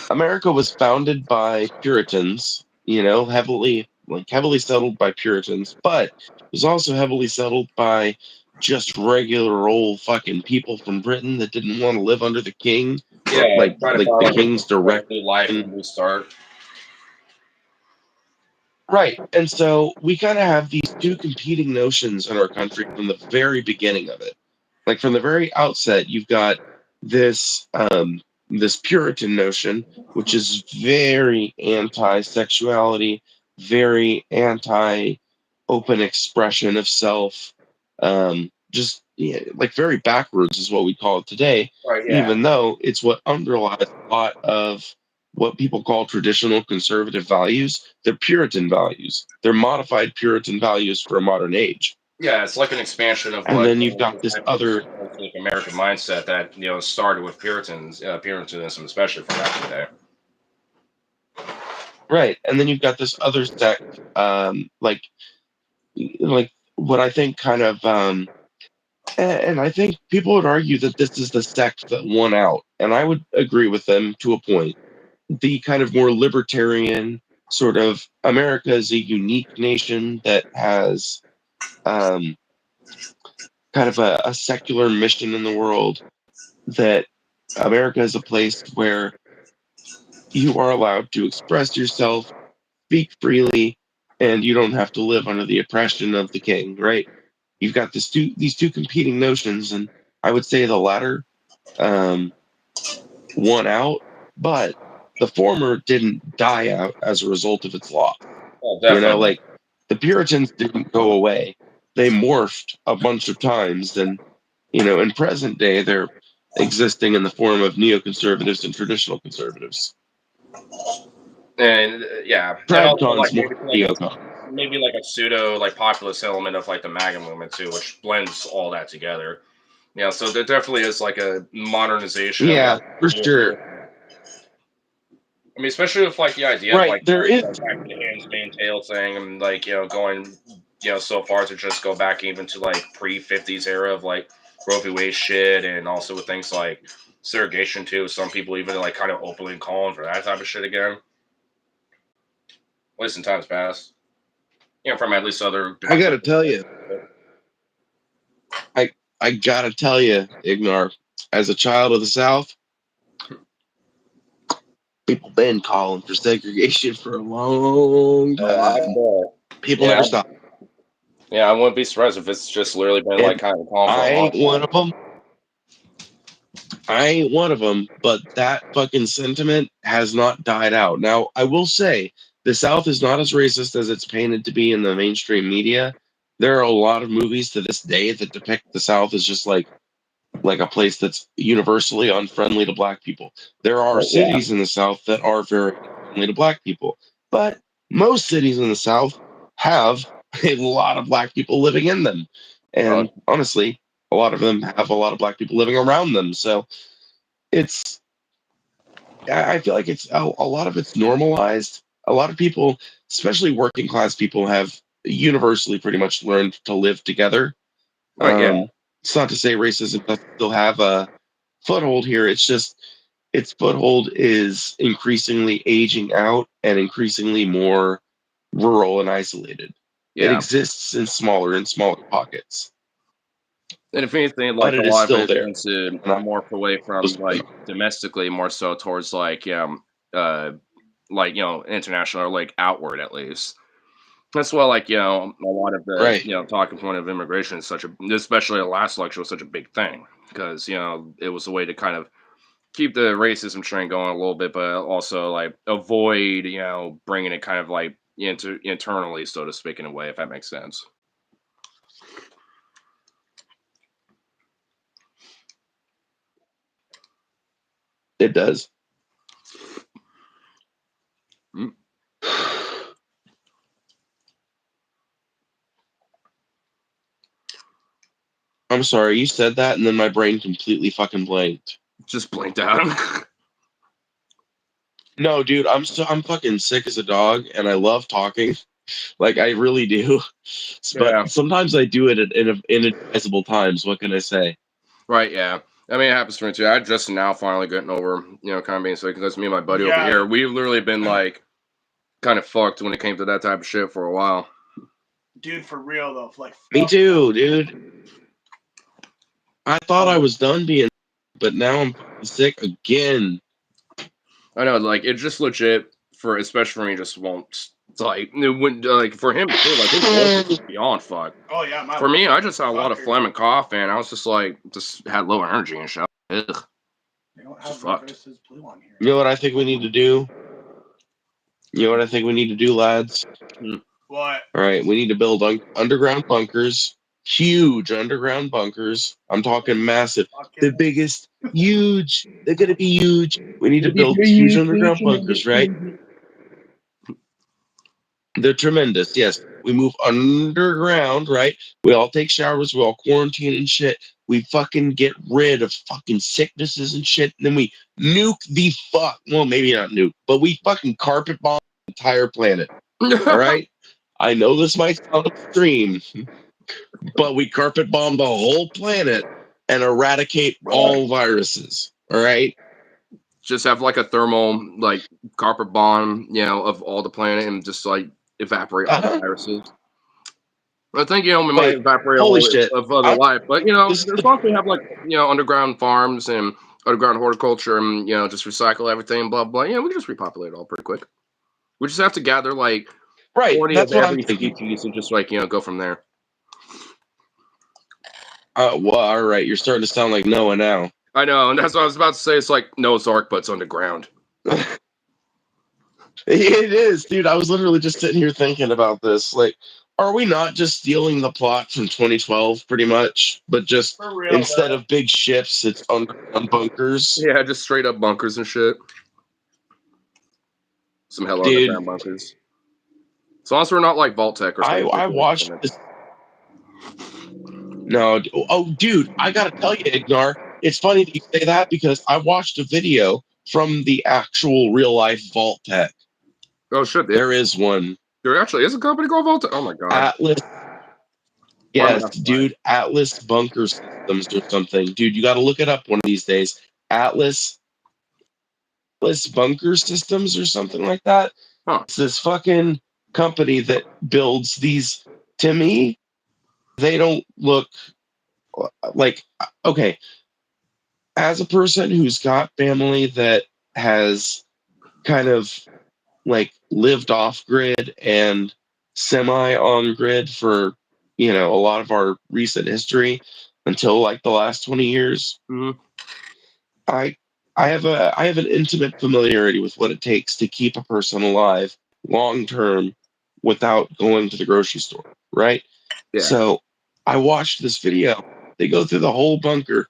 America was founded by Puritans, heavily settled by Puritans, but it was also heavily settled by just regular old fucking people from Britain that didn't want to live under the king, Yeah, like trying to like find the like king's a direct. new life and restart. Right. And so we kind of have these two competing notions in our country from the very beginning of it. Like from the very outset, you've got this Puritan notion, which is very anti-sexuality, very anti-open expression of self, just yeah, like very backwards is what we call it today, Right. Yeah. even though it's what underlies a lot of what people call traditional conservative values. They're Puritan values. They're modified Puritan values for a modern age. Yeah, it's like an expansion of And what then you've got this other like American mindset that started with Puritanism, especially from back in the day. right, and then you've got this other sect, like what I think kind of, and I think people would argue that this is the sect that won out, and I would agree with them to a point. The kind of more libertarian sort of America is a unique nation that has um, kind of a secular mission in the world, that America is a place where you are allowed to express yourself, speak freely, and you don't have to live under the oppression of the king, right? You've got these two competing notions, and I would say the latter um, won out, but the former didn't die out as a result of its loss. Oh, definitely. Like the Puritans didn't go away; they morphed a bunch of times, and in present day, they're existing in the form of neoconservatives and traditional conservatives. And yeah, and also like TradCon's more neocon. maybe like a pseudo like populist element of like the MAGA movement too, which blends all that together. Yeah, so there definitely is like a modernization of Yeah, like for sure. I mean, especially with like the idea of Right. like There is. back to the hands main tail thing and like going so far to just go back even to like pre-50s era of like Roe v. Wade shit, and also with things like segregation too. Some people even like kind of openly calling for that type of shit again. At least in times past. From at least other I gotta democratic. tell you. I gotta tell you, Ignar, as a child of the South, people been calling for segregation for a long time. People Yeah, never stop. yeah, I wouldn't be surprised if it's just literally been like And kind of calm for a I long ain't one time. of them. I ain't one of them, but that fucking sentiment has not died out. Now, I will say the South is not as racist as it's painted to be in the mainstream media. There are a lot of movies to this day that depict the South as just like a place that's universally unfriendly to black people. There are But yeah, cities in the South that are very friendly to black people, but most cities in the South have a lot of black people living in them. uh, And honestly, a lot of them have a lot of black people living around them. So it's, I feel like it's a lot of it's normalized. A lot of people, especially working class people, have universally pretty much learned to live together. but yeah, It's not to say racism doesn't still have a foothold here. It's just its foothold is increasingly aging out and increasingly more rural and isolated. It yeah. exists in smaller and smaller pockets, And if anything, but like a it is lot of still it there. tends to And I morph away from was, like domestically more so towards uh, like international or like outward at least. That's why like a lot of the right. talking point of immigration is such a, especially the last election was such a big thing because it was a way to kind of keep the racism train going a little bit, but also like avoid bringing it kind of like into internally, so to speak, in a way, if that makes sense. It does. Mm. I'm sorry, you said that, and then my brain completely fucking blanked. Just blinked out. No, dude, I'm fucking sick as a dog, and I love talking. Like I really do. But Yeah. sometimes I do it at inadvisable times. What can I say? Right, yeah. I mean, it happens for me too. I just now finally getting over, kind of being sick because me and my buddy over Yeah. here, we've literally been like kind of fucked when it came to that type of shit for a while. Dude, for real though, like Me too, dude. I thought I was done being, but now I'm sick again. I know, like it's just legit for, especially for me, just won't. It's like it wouldn't like for him too. Like his voice is beyond fucked. Oh yeah, my For me, I just had a fucker. lot of phlegm and cough, and I was just like, just had low energy and shit. Ugh. They don't Just have fucked. versus blue on here. You know what I think we need to do? You know what I think we need to do, lads? What? All right, we need to build underground bunkers, huge underground bunkers. I'm talking massive, the biggest, huge. They're gonna be huge. We need to build huge underground bunkers, right? They're tremendous. Yes, we move underground, right? We all take showers. We all quarantine and shit. We fucking get rid of fucking sicknesses and shit. And then we nuke the fuck. Well, maybe not nuke, but we fucking carpet bomb the entire planet. All right. I know this might sound extreme, but we carpet bomb the whole planet and eradicate all viruses. All right. Just have like a thermal like carpet bomb, of all the planet, and just like evaporate all the viruses. I think we might Wait, evaporate holy all shit. of other life, but This is as long as we have like underground farms and underground horticulture, and just recycle everything, blah blah. Yeah, we can just repopulate it all pretty quick. We just have to gather like right. 40 of That's what I'm every thinking. species and just like go from there. Well, all right. You're starting to sound like Noah now. I know, and that's what I was about to say. It's like Noah's Ark, but it's underground. It is, dude. I was literally just sitting here thinking about this. Like, are we not just stealing the plot from 2012, pretty much? But just instead of big ships, it's underground bunkers. Yeah, just straight up bunkers and shit. Some hella Dude, underground bunkers. As long as we're not like Vault Tech or something. I watched this. No, oh, dude, I gotta tell you, Ignar, it's funny that you say that because I watched a video from the actual real life Vault Tech. Oh shit! There is one. There actually is a company called Vault Tech. Oh my god. Atlas. Yes, dude, Atlas Bunker Systems or something. Dude, you got to look it up one of these days. Atlas Bunker Systems or something like that. Huh. It's this fucking company that builds these. To me, they don't look like, okay, as a person who's got family that has kind of like lived off grid and semi on grid for a lot of our recent history until like the last 20 years. Mm-hmm. I have an intimate familiarity with what it takes to keep a person alive long term without going to the grocery store, right? Yeah. So I watched this video. They go through the whole bunker.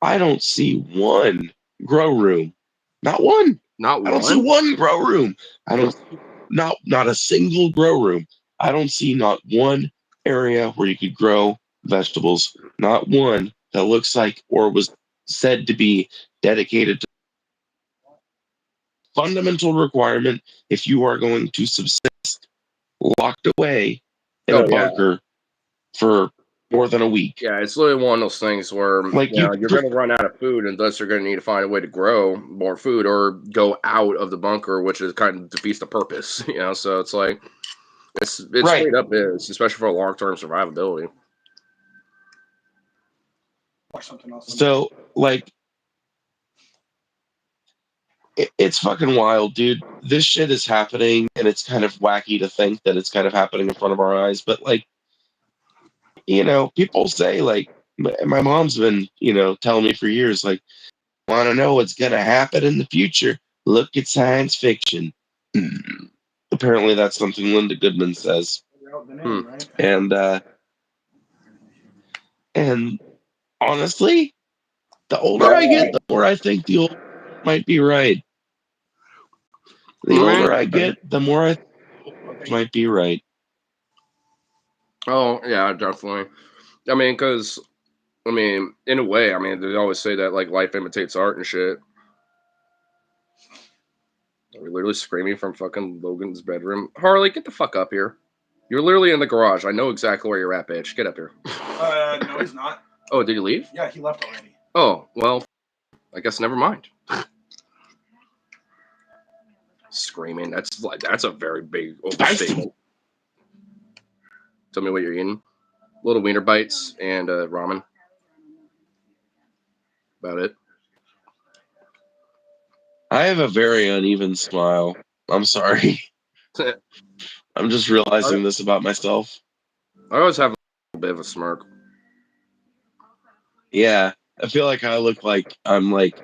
I don't see one grow room. Not one. Not one. I don't see one grow room. I don't not a single grow room. I don't see not one area where you could grow vegetables. Not one that looks like or was said to be dedicated to fundamental requirement if you are going to subsist locked away in a bunker for more than a week. Yeah, it's literally one of those things where like you're going to run out of food, and thus you're going to need to find a way to grow more food or go out of the bunker, which is kind of defeats the purpose. So it's like it's right. straight up is, especially for long term survivability. So like it's fucking wild, dude. This shit is happening, and it's kind of wacky to think that it's kind of happening in front of our eyes. But like, people say like, my mom's been, telling me for years, like, want to know what's gonna happen in the future? Look at science fiction. Apparently, that's something Linda Goodman says. And honestly, the older I get, the more I think the old might be right. The older I get, the more I might be right. Oh yeah, definitely. I mean, because I mean, in a way, I mean, they always say that like life imitates art and shit. Are we literally screaming from fucking Logan's bedroom? Harley, get the fuck up here. You're literally in the garage. I know exactly where you're at, bitch. Get up here. No, he's not. Oh, did he leave? Yeah, he left already. Oh, well, I guess never mind. Screaming. That's a very big overstatement. Tell me what you're eating. Little wiener bites and ramen. About it. I have a very uneven smile. I'm sorry. I'm just realizing this about myself. I always have a bit of a smirk. Yeah, I feel like I look like I'm like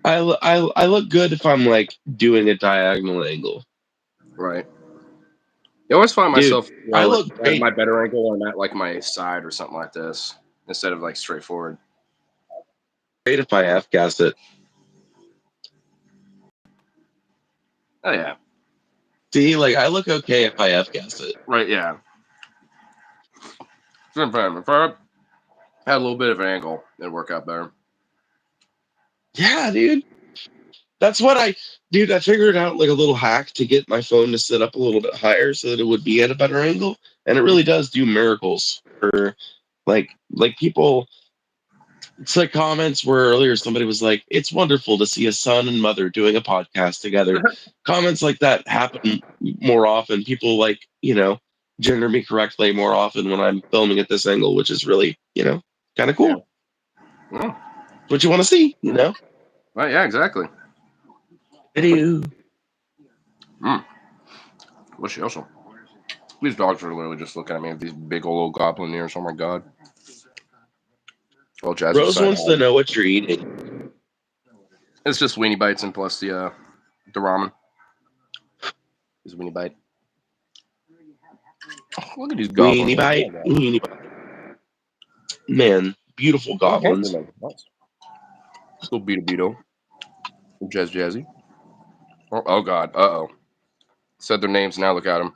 I look good if I'm like doing a diagonal angle. Right. I always find Dude, myself I look at great. my better angle or at like my side or something like this instead of like straightforward. Great if I half cast it. Oh yeah. See, like I look okay if I half cast it. Right. Yeah. If I had a little bit of an angle, it'd work out better. Yeah, dude. That's what I figured out like a little hack to get my phone to sit up a little bit higher so that it would be at a better angle. And it really does do miracles for like people. It's like comments where earlier somebody was like, it's wonderful to see a son and mother doing a podcast together. Comments like that happen more often. People like, gender me correctly more often when I'm filming at this angle, which is really, kind of cool. Yeah. What you want to see, Right, yeah, exactly. Video. What's she also? These dogs are literally just looking at me with these big old goblin ears. Oh my god. Well, Jazz Rose wants to know what you're eating. It's just weenie bites and plus the ramen. Is weenie bite. Oh, look at these goblins. Weenie bite. Man, beautiful goblins. Nice. Little Beto. Jazz Jazzy. Oh god. Uh-oh. Said their names, now look at them.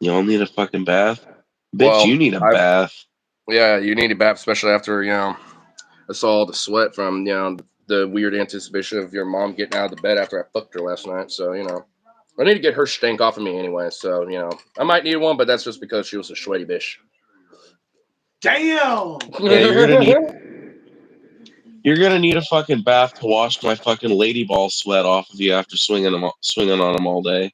Y'all need a fucking bath? Bitch, you need a bath. Yeah, you need a bath, especially after, I saw all the sweat from, the weird anticipation of your mom getting out of the bed after I fucked her last night. So, I need to get her stink off of me anyway. So, I might need one, but that's just because she was a sweaty bitch. Damn! Yeah, you're gonna need a fucking bath to wash my fucking lady ball sweat off of you after swinging on them all day.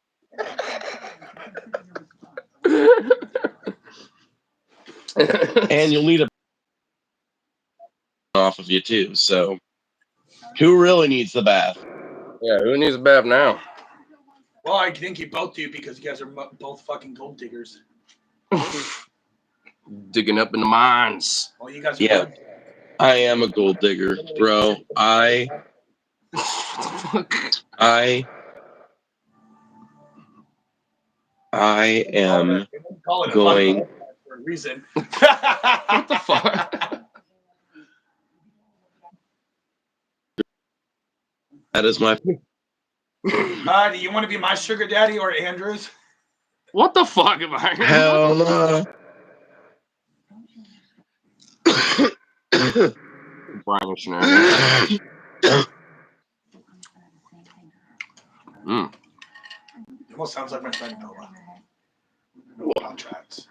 And you'll need a off of you too. So, who really needs the bath? Yeah, who needs a bath now? Well, I think you both do because you guys are both fucking gold diggers. Digging up in the mines. Well, you guys are Yeah, good. I am a gold digger, bro. I am going for a reason. What the fuck? That is my. Do you want to be my sugar daddy or Andrew's? What the fuck am I? Hell no. It almost sounds like my friend Noah. Contracts.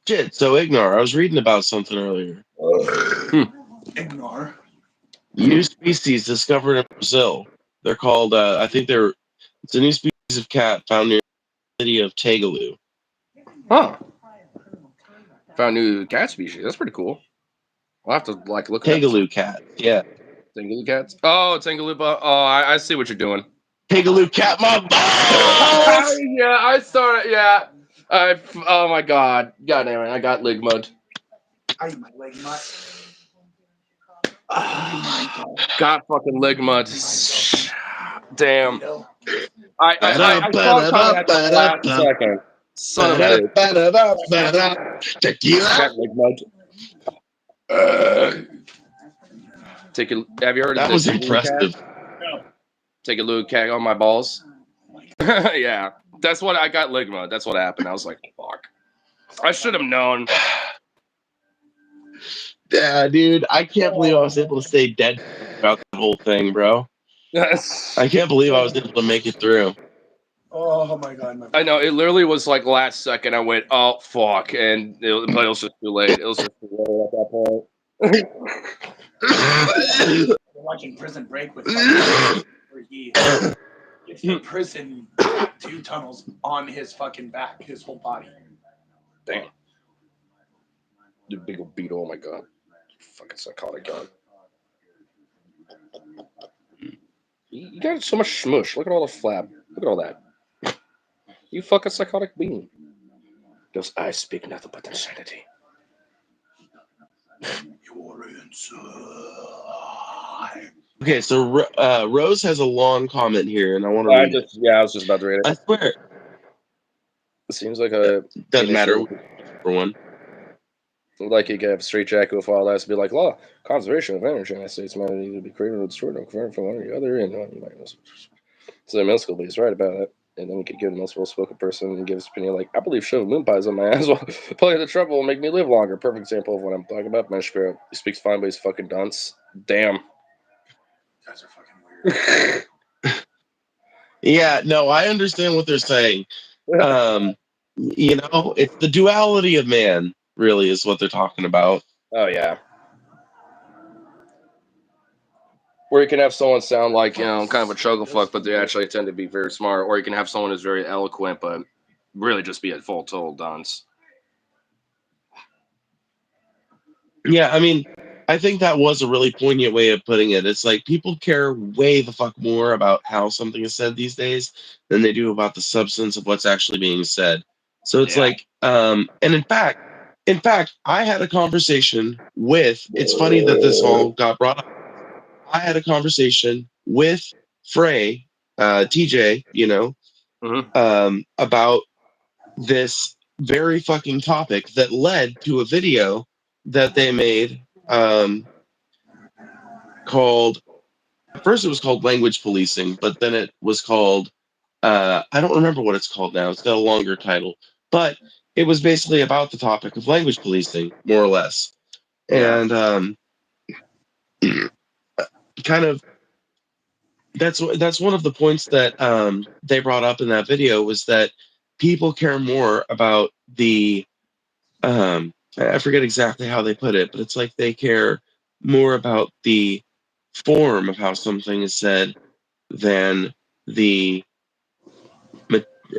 Shit, so Ignar, I was reading about something earlier. Ignar. New species discovered in Brazil. They're called, it's a new species of cat found near the city of Tagalu. Huh. Found new cat species. That's pretty cool. I'll have to look at Tagalu cat, yeah. Tangaloo cats? Oh, Tangaloo. Oh, I see what you're doing. Tagalu cat, my balls! Yeah, I saw it. Yeah. Oh my god. God damn it. I got leg mud. I eat my leg mud. Got fucking leg mud. Damn. I saw it coming at the last second. Son of a bitch. Tequila. Got leg mud. Have you heard of That was impressive. No. Take a little cat on my balls. Yeah, that's what I got. Ligma. That's what happened. I was like, fuck. I should have known. Yeah, dude, I can't believe I was able to stay dead throughout the whole thing, bro. I can't believe I was able to make it through. Oh my god, I know, it literally was like last second I went, oh fuck, and but it was just too late. It was just too late at that point. Watching Prison Break with where he gets the prison 2 tunnels on his fucking back, his whole body. Damn. The big old beetle, oh my god. Fucking psychotic god. You got so much smush. Look at all the flab. Look at all that. You fucking psychotic being. Those eyes speak nothing but insanity. You're inside. Okay, so Rose has a long comment here, and I want to read it. Yeah, I was just about to read it. I swear. It seems like a... Doesn't matter for one. Like you could have a straight jacket with all that to be like, law, conservation of energy in the United States might either be created or destroyed or converted from one or the other, and you might know. So the middle school, but he's right about it. And then you could give the most well-spoken person and give his opinion like, I believe shoving moon pies on my ass while playing the trouble will make me live longer. Perfect example of what I'm talking about. Ben Shapiro. He speaks fine, but he's fucking dunce. Damn. You guys are fucking weird. Yeah, no, I understand what they're saying. You know, it's the duality of man, really, is what they're talking about. Oh, yeah. Where you can have someone sound like, you know, kind of a chugglefuck, but they actually tend to be very smart. Or you can have someone who's very eloquent, but really just be a full total dunce. Yeah, I mean, I think that was a really poignant way of putting it. It's like people care way the fuck more about how something is said these days than they do about the substance of what's actually being said. So it's like, and in fact, I had a conversation with, it's funny that this all got brought up. I had a conversation with Frey, TJ, you know, about this very fucking topic that led to a video that they made called, at first it was called language policing, but then it was called, I don't remember what it's called now. It's got a longer title, but it was basically about the topic of language policing, more or less. And kind of that's one of the points that they brought up in that video, was that people care more about the I forget exactly how they put it, but it's like they care more about the form of how something is said than the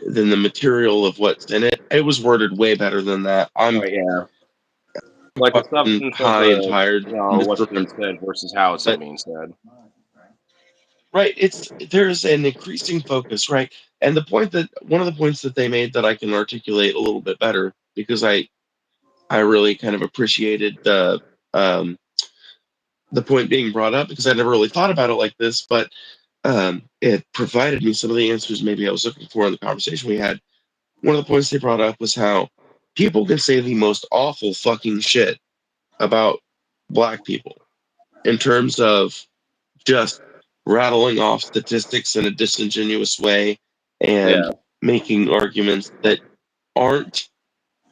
material of what's in it. It was worded way better than that. I'm Like the substance of high and tired. what's being said versus how it's being said. Right. There's an increasing focus, right? And one of the points that they made that I can articulate a little bit better, because I really kind of appreciated the point being brought up, because I never really thought about it like this, but it provided me some of the answers maybe I was looking for in the conversation we had. One of the points they brought up was how people can say the most awful fucking shit about black people in terms of just rattling off statistics in a disingenuous way and making arguments that aren't,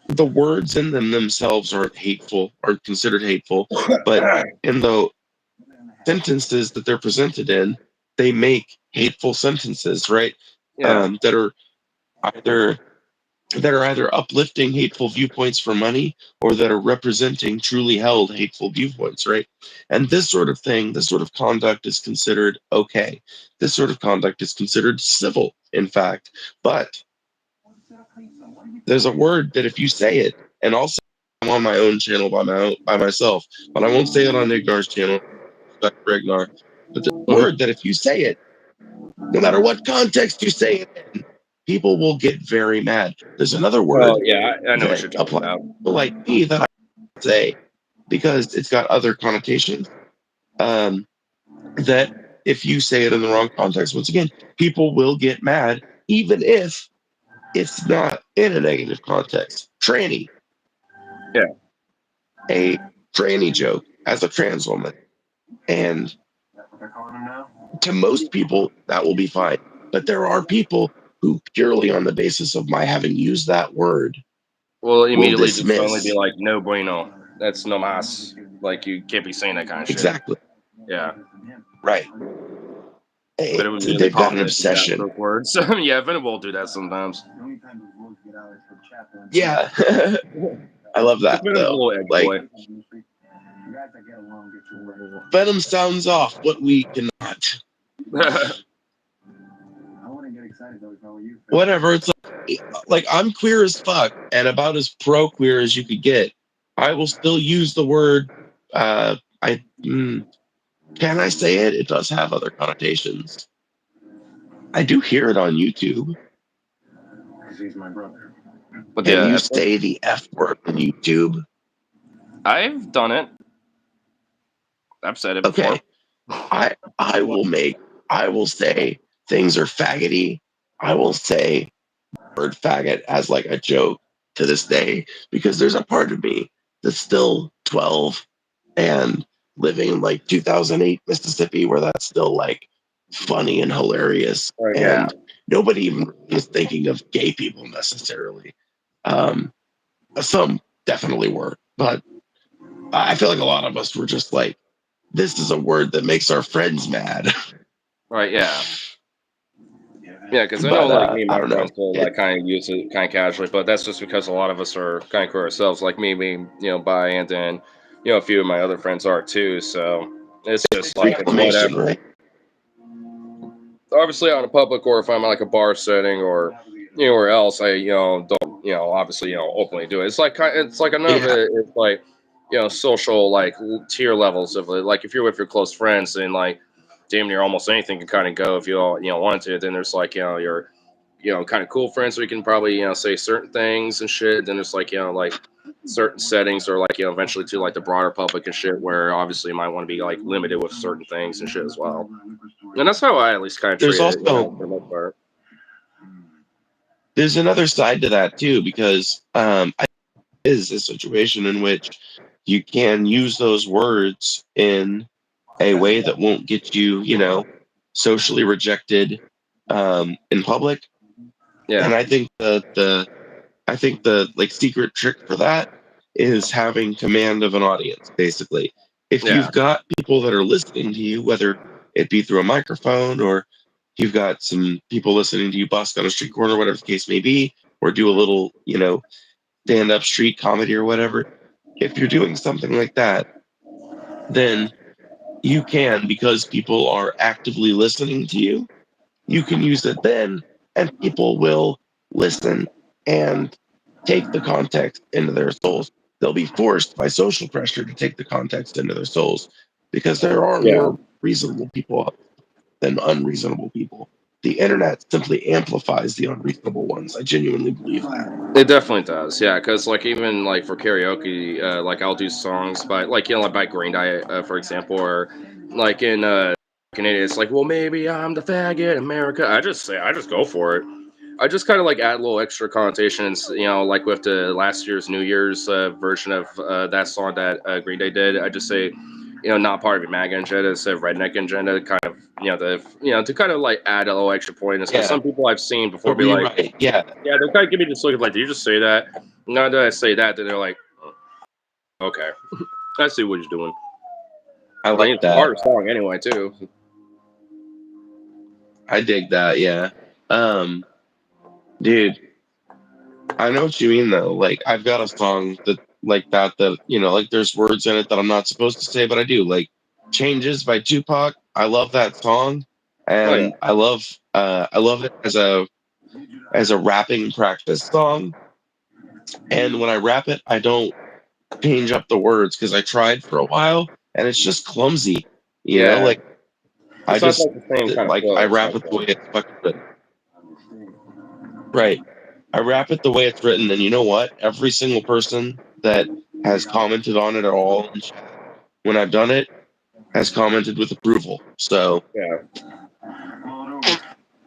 the words in them themselves aren't considered hateful, but in the sentences that they're presented in, they make hateful sentences, right? That are either uplifting hateful viewpoints for money, or that are representing truly held hateful viewpoints, right? And this sort of thing, this sort of conduct is considered okay. This sort of conduct is considered civil, in fact. But there's a word that if you say it, and I'll say it on my own channel by myself, but I won't say it on Ignar's channel, for Ignar. But there's a word that if you say it, no matter what context you say it in, people will get very mad. There's another word. Oh, yeah, I know what you're talking about. Like me, that I say, because it's got other connotations, that if you say it in the wrong context, once again, people will get mad, even if it's not in a negative context. Tranny. Yeah. A tranny joke as a trans woman. And To most people, that will be fine. But there are people who, purely on the basis of my having used that word, Will will immediately just suddenly be dismiss. like, no bueno. That's no mas. Like, you can't be saying that kind of shit. Exactly. Yeah. Right. But it would immediately They've got pop an in as obsession. joke words. Yeah, Venom will do that sometimes. Yeah. I love that, Venom's a though. little egg Like, boy. Venom sounds off what we cannot. Whatever. It's like I'm queer as fuck and about as pro queer as you could get. I will still use the word. Can I say it? It does have other connotations. I do hear it on YouTube. But Can you yeah, say the F word on YouTube? I've done it. I've said it before. Okay. I will say things are faggoty. I will say word faggot as like a joke to this day because there's a part of me that's still 12 and living in like 2008 Mississippi where that's still like funny and hilarious Yeah. and nobody even is thinking of gay people necessarily. Um, some definitely were, but I feel like a lot of us were just like, this is a word that makes our friends mad. Right, yeah. Yeah, because I know, But like, me and I my don't know. friends will, like, kind of use it kind of casually, but that's just because a lot of us are kind of queer ourselves. Like me being, bi, and then, a few of my other friends are too. So it's just like, it's Reclamation, whatever. right? Obviously, out in public, or if I'm at, like, a bar setting, or anywhere else, I, don't, obviously, openly do it. It's like, it's like Yeah. another, it's like, social, like, tier levels of it. Like, if you're with your close friends, and, like, damn near almost anything can kind of go if you all, wanted to. Then there's, like, your, kind of cool friends, so we can probably, say certain things and shit. Then there's, like, like, certain settings, or, like, eventually to, like, the broader public and shit, where obviously you might want to be, like, limited with certain things and shit as well. And that's how I at least kind of There's treat it, also for the most part. there's another side to that too, because I is a situation in which you can use those words in a way that won't get you, socially rejected in public. And Yeah, I think the like secret trick for that is having command of an audience, basically. If yeah, you've got people that are listening to you, whether it be through a microphone or you've got some people listening to you busk on a street corner, whatever the case may be, or do a little, stand up street comedy or whatever. If you're doing something like that, then you can, because people are actively listening to you, you can use it then, and people will listen and take the context into their souls. They'll be forced by social pressure to take the context into their souls because there are yeah. more reasonable people than unreasonable people. The internet simply amplifies the unreasonable ones. I genuinely believe that. It definitely does, yeah. Because, like, even, like, for karaoke, like, I'll do songs by, like, like, by Green Day, for example, or like in Canada, it's like, well, maybe I'm the faggot, America. I just go for it. I just kind of, like, add little extra connotations, like with the last year's New Year's version of that song that Green Day did. I just say, not part of your MAGA agenda, instead of redneck agenda, kind of, to kind of, like, add a little extra pointness. Because Yeah, some people I've seen to before be like, rewrite. Yeah, yeah, they'll kind of give me this look of like, did you just say that? Now that I say that, then they're like, oh, okay, I see what he's doing. I But like it's a that. harder song anyway, too. I dig that. Yeah. Um, dude, I know what you mean though. Like I've got a song that like that like there's words in it that I'm not supposed to say, but I do. Like Changes by Tupac. I love that song. Oh yeah, And I love it as a rapping practice song. And when I rap it, I don't change up the words because I tried for a while and it's just clumsy. yeah. Like I It's not just like the same kind of like I flow, rap it the essentially. way it's fucking written. Right. I wrap it the way it's written, and you know what? Every single person that has commented on it at all in chat when I've done it has commented with approval. So Yeah,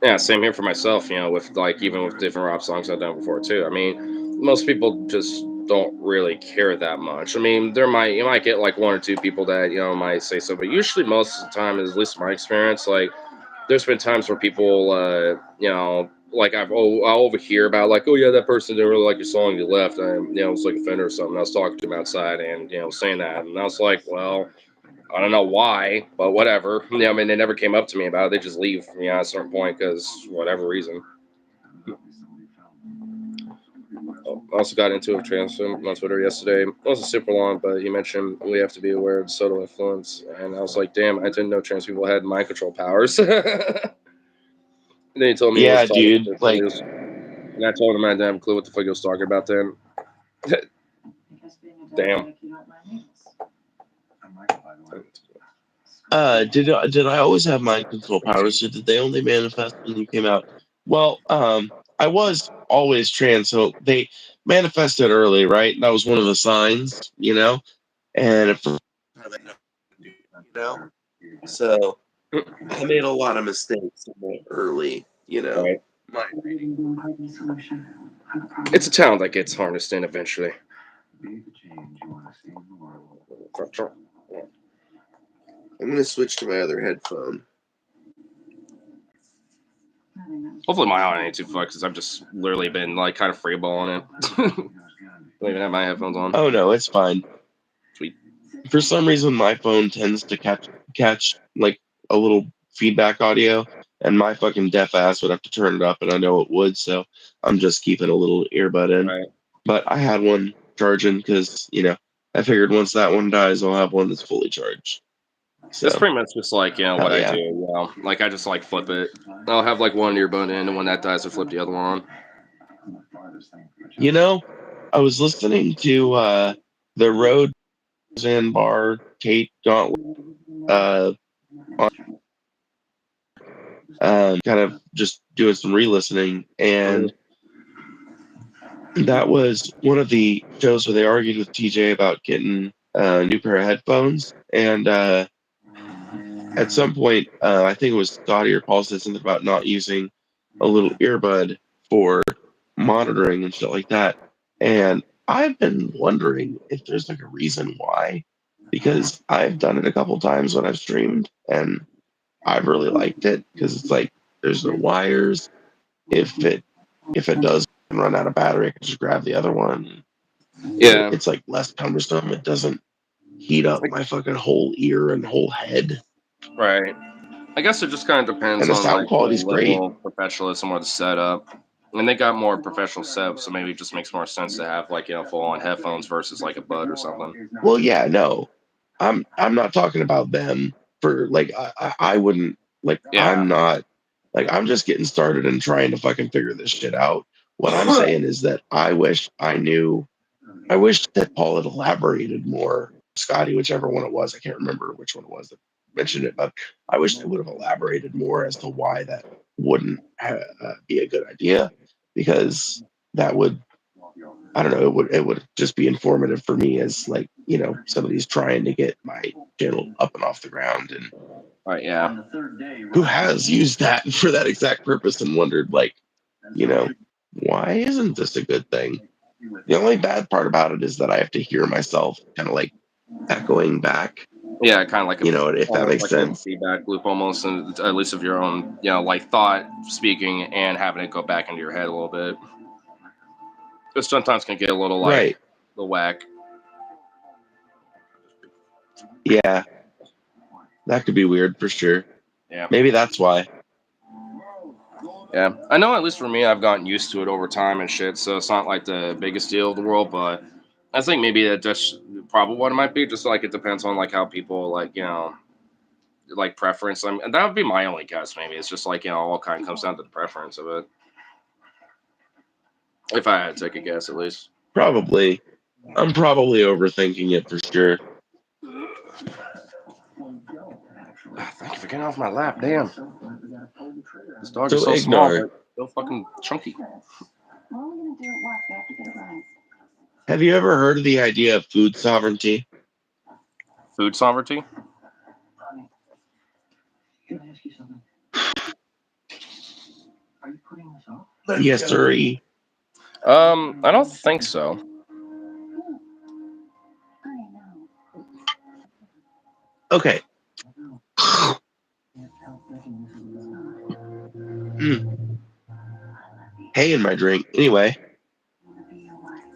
yeah. Same here for myself. With, like, even with different rap songs I've done before too. I mean, most people just don't really care that much. I mean, you might get like one or two people that might say so, but usually most of the time, at least in my experience, like there's been times where people, like I'll overhear about like, oh yeah, that person didn't really like your song, you left, and it's like offended or something. I was talking to him outside, and saying that, and I was like, well, I don't know why, but whatever. I mean, they never came up to me about it. They just leave, at a certain point because whatever reason. I also got into a trans on Twitter yesterday. It wasn't super long, but he mentioned we have to be aware of subtle influence, and I was like, damn, I didn't know trans people had mind control powers. And then he told me he was Yeah, talking dude. to Like, and I told him I didn't have a clue what the fuck he was talking about then. Damn. did I always have mind control powers, or did they only manifest when you came out? Well, I was always trans, so they manifested early, right? That was one of the signs, And at first, so I made a lot of mistakes early, Right. My It's a talent that gets harnessed in eventually. I'm gonna switch to my other headphone. Hopefully my audio ain't too fucked because I've just literally been like kind of freeballing it. Don't even have my headphones on. Oh no, it's fine. Sweet. For some reason, my phone tends to catch like a little feedback audio, and my fucking deaf ass would have to turn it up, and I know it would, so I'm just keeping a little earbud in. Right. But I had one charging because I figured once that one dies, I'll have one that's fully charged. So That's pretty much just like what I yeah. do. Like I just like flip it. I'll have like one earbud in, and when that dies, I flip the other one on. I was listening to the Road and Bar Kate Gauntlet kind of just doing some re-listening, and that was one of the shows where they argued with TJ about getting a new pair of headphones, and at some point, I think it was Scotty or Paul said something about not using a little earbud for monitoring and shit like that. And I've been wondering if there's like a reason why, because I've done it a couple times when I've streamed, and I've really liked it because it's like there's no wires. If it does run out of battery, I can just grab the other one. Yeah. It's like less cumbersome. It doesn't heat up my fucking whole ear and whole head. Right. I guess it just kind of depends And the on sound like the quality's great. level of professionalism or the setup. And they got more professional setup, so maybe it just makes more sense to have like full on headphones versus like a bud or something. Well, yeah, no, I'm not talking about them for like I wouldn't like Yeah. I'm not like I'm just getting started and trying to fucking figure this shit out. What I'm saying is that I wish that Paul had elaborated more. Scotty, whichever one it was, I can't remember which one it was that mentioned it, but I wish they would have elaborated more as to why that wouldn't be a good idea, because that would, I don't know, it would just be informative for me as like somebody's trying to get my channel up and off the ground, and Right. Yeah. who has used that for that exact purpose and wondered like, why isn't this a good thing? The only bad part about it is that I have to hear myself kind of like echoing back. Yeah, kind of like If that makes like a sense. feedback loop almost, and at least of your own, like thought speaking and having it go back into your head a little bit. Because sometimes can get a little like Right. the whack. Yeah. That could be weird for sure. Yeah. Maybe that's why. Yeah. I know at least for me, I've gotten used to it over time and shit, so it's not like the biggest deal of the world, but I think maybe that just probably what it might be, just like it depends on like how people like, like preference. I mean, and that would be my only guess. Maybe it's just like all kind of comes down to the preference of it. If I had to take a guess, at least. Probably. I'm probably overthinking it for sure. Thank you for getting off my lap. Damn. This dog is So so small, Ignar, but so fucking chunky. have you ever heard of the idea of food sovereignty? Food sovereignty? Yes, sir. I don't think so. Okay. Hay in my drink. Anyway,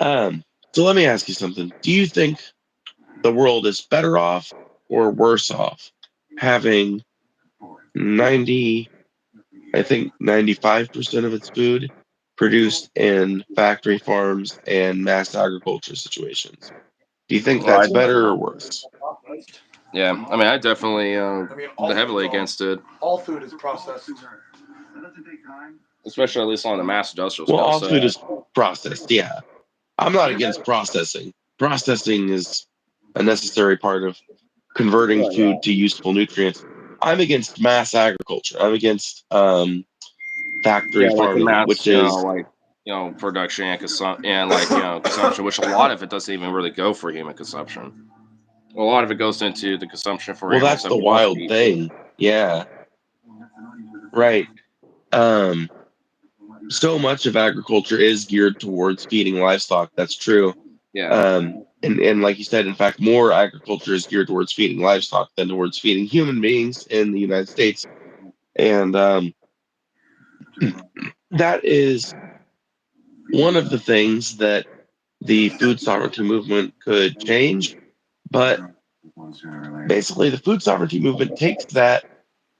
so let me ask you something. Do you think the world is better off or worse off having 90, I think 95% of its food produced in factory farms and mass agriculture situations? Do you think Well, that's better or worse? yeah, I mean, I definitely heavily food, against it, all food is processed. especially at least on the mass industrial Well, scale. all So food is processed. Yeah. I'm not against processing. Processing is a necessary part of converting food to useful nutrients. I'm against mass agriculture. I'm against factory yeah, like the farming, mass, which is production and consumption, which a lot of it doesn't even really go for human consumption. A lot of it goes into the consumption for well, animals that's that the we want to wild eat. thing. Yeah, right. Um, so much of agriculture is geared towards feeding livestock. That's true. Yeah, And like you said, in fact, more agriculture is geared towards feeding livestock than towards feeding human beings in the United States. And that is one of the things that the food sovereignty movement could change. But basically, the food sovereignty movement takes that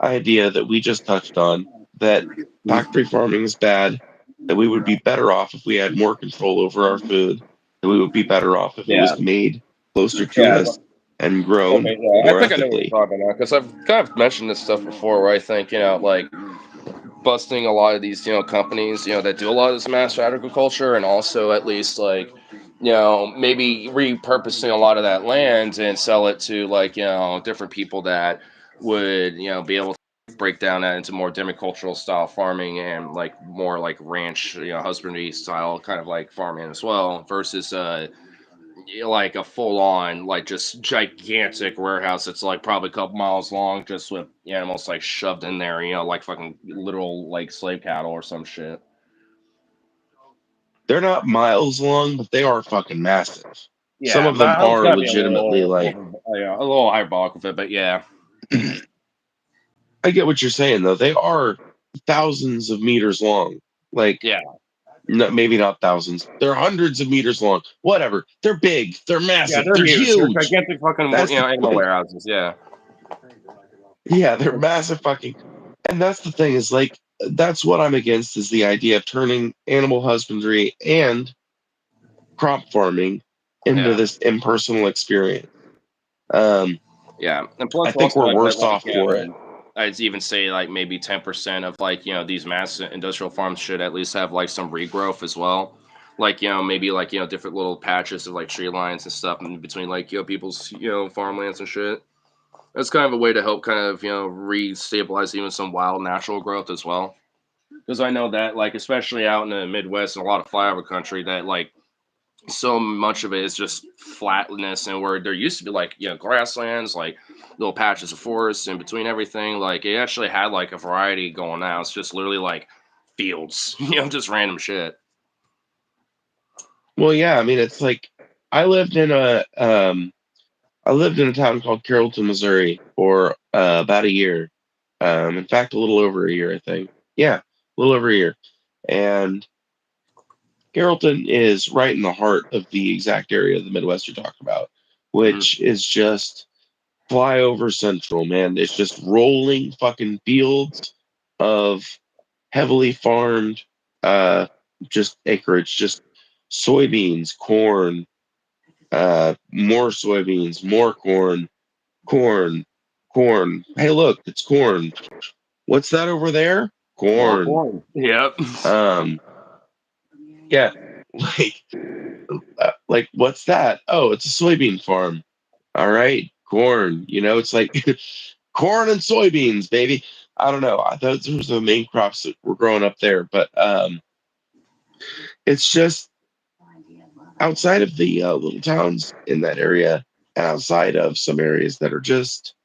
idea that we just touched on, that factory farming is bad, that we would be better off if we had more control over our food, that we would be better off if it yeah, was made closer to yeah. us and I grown mean, yeah, I more think I know what ethically. you're talking about because I've kind of mentioned this stuff before, where I think like busting a lot of these companies that do a lot of this mass agriculture, and also at least like maybe repurposing a lot of that land and sell it to like different people that would be able to break down that into more demicultural style farming and like more like ranch husbandry style kind of like farming as well, versus like a full on like just gigantic warehouse that's like probably a couple miles long, just with animals like shoved in there, like fucking literal like slave cattle or some shit. They're not miles long, but they are fucking massive. Some Yeah, of but them I was are gonna be legitimately like, a little hyperbolic with it, but yeah, I get what you're saying though. They are thousands of meters long. Like, yeah, no, maybe not thousands. They're hundreds of meters long. Whatever. They're big. They're yeah, massive. they're They're huge. They're huge. gigantic fucking That's the animal point. warehouses. Yeah, Yeah, they're massive fucking. And that's the thing is like that's what I'm against is the idea of turning animal husbandry and crop farming into yeah. this impersonal experience. Um, Yeah, and I plus think also we're I bet worse like off for it. I'd even say like maybe 10% of like these mass industrial farms should at least have like some regrowth as well, like maybe like different little patches of like tree lines and stuff in between like people's farmlands and shit. That's kind of a way to help kind of re-stabilize even some wild natural growth as well. Because I know that like especially out in the Midwest and a lot of flyover country that like so much of it is just flatness, and where there used to be like grasslands, like little patches of forest in between everything, like it actually had like a variety going. Now it's just literally like fields, just random shit. Well, yeah, I mean it's like I lived in a I lived in a town called Carrollton, Missouri for about a year. In fact, a little over a year, I think. Yeah, a little over a year. And Carrollton is right in the heart of the exact area of the Midwest you're talking about, Hmm. which is just flyover central, man. It's just rolling fucking fields of heavily farmed, uh, just acreage, just soybeans, corn, more soybeans, more corn, corn, corn. Hey, look, it's corn. What's that over there? More Corn. corn. Yep. Um, yeah, like, like what's that? Oh, it's a soybean farm. All right, corn. You know, it's like corn and soybeans, baby. I don't know. Those were the main crops that were growing up there, but it's just outside of the little towns in that area, and outside of some areas that are just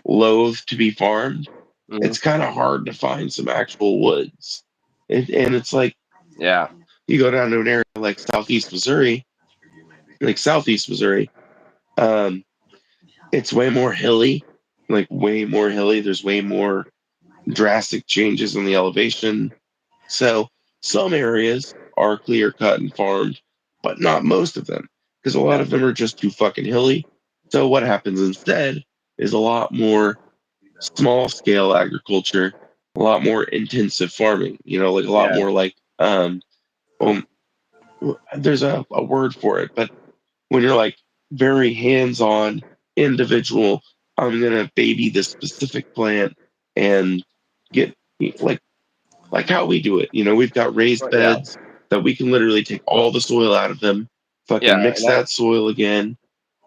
loath to be farmed, Hmm. it's kind of hard to find some actual woods. And it's like Yeah. you go down to an area like southeast Missouri, um, it's way more hilly. like way more hilly. There's way more drastic changes in the elevation. So some areas are clear cut and farmed, but not most of them, because a lot Yeah, of them are just too fucking hilly. So what happens instead is a lot more small scale agriculture, a lot more intensive farming, like a lot yeah, more like well, there's a word for it, but when you're like very hands-on individual, I'm gonna baby this specific plant and get like how we do it. We've got raised yeah, beds that we can literally take all the soil out of them, yeah. fucking mix And that that soil again.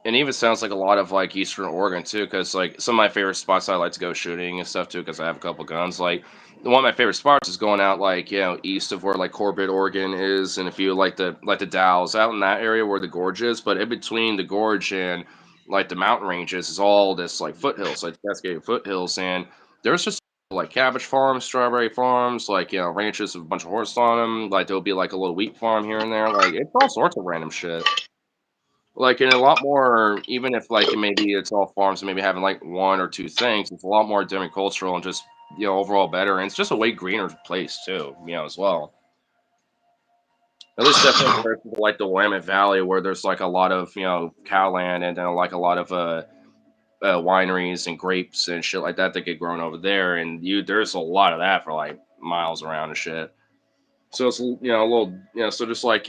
and even sounds like a lot of like Eastern Oregon too, because like some of my favorite spots I like to go shooting and stuff too, because I have a couple guns. Like one of my favorite spots is going out like east of where like Corbett, Oregon is, and if you like the Dalles out in that area where the gorge is, but in between the gorge and like the mountain ranges is all this like foothills, like Cascade foothills, and there's just like cabbage farms, strawberry farms, like ranches with a bunch of horses on them. Like there'll be like a little wheat farm here and there. Like it's all sorts of random shit. Like, and a lot more, even if like maybe it's all farms and maybe having like one or two things, it's a lot more demi-cultural and just overall better. And it's just a way greener place too, as well. At least definitely compared to like the Willamette Valley, where there's like a lot of cow land and then like a lot of wineries and grapes and shit like that get grown over there, and there's a lot of that for like miles around and shit. So it's a little so just like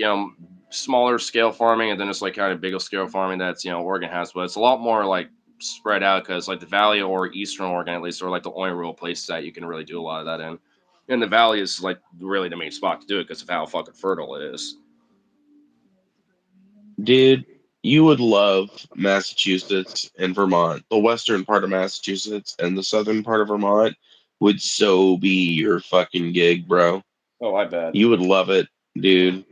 smaller scale farming, and then it's like kind of bigger scale farming that's Oregon has, but it's a lot more like spread out because like the Valley or Eastern Oregon at least are like the only real places that you can really do a lot of that in. And the Valley is like really the main spot to do it because of how fucking fertile it is. Dude, you would love Massachusetts and Vermont. The western part of Massachusetts and the southern part of Vermont would so be your fucking gig, bro. Oh, I bet. You would love it, dude.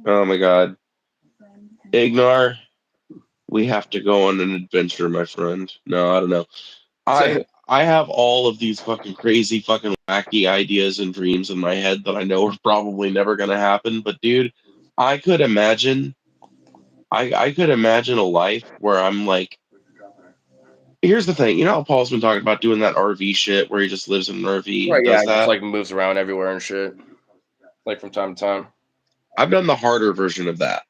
Oh my God. Ignar, we have to go on an adventure, my friend. No, I don't know. I have all of these fucking crazy, fucking wacky ideas and dreams in my head that I know are probably never gonna happen. But dude, I could imagine I could imagine a life where I'm like, here's the thing, how Paul's been talking about doing that RV shit where he just lives in an RV Right, and yeah, does it just that. like moves around everywhere and shit, like from time to time. I've done the harder version of that.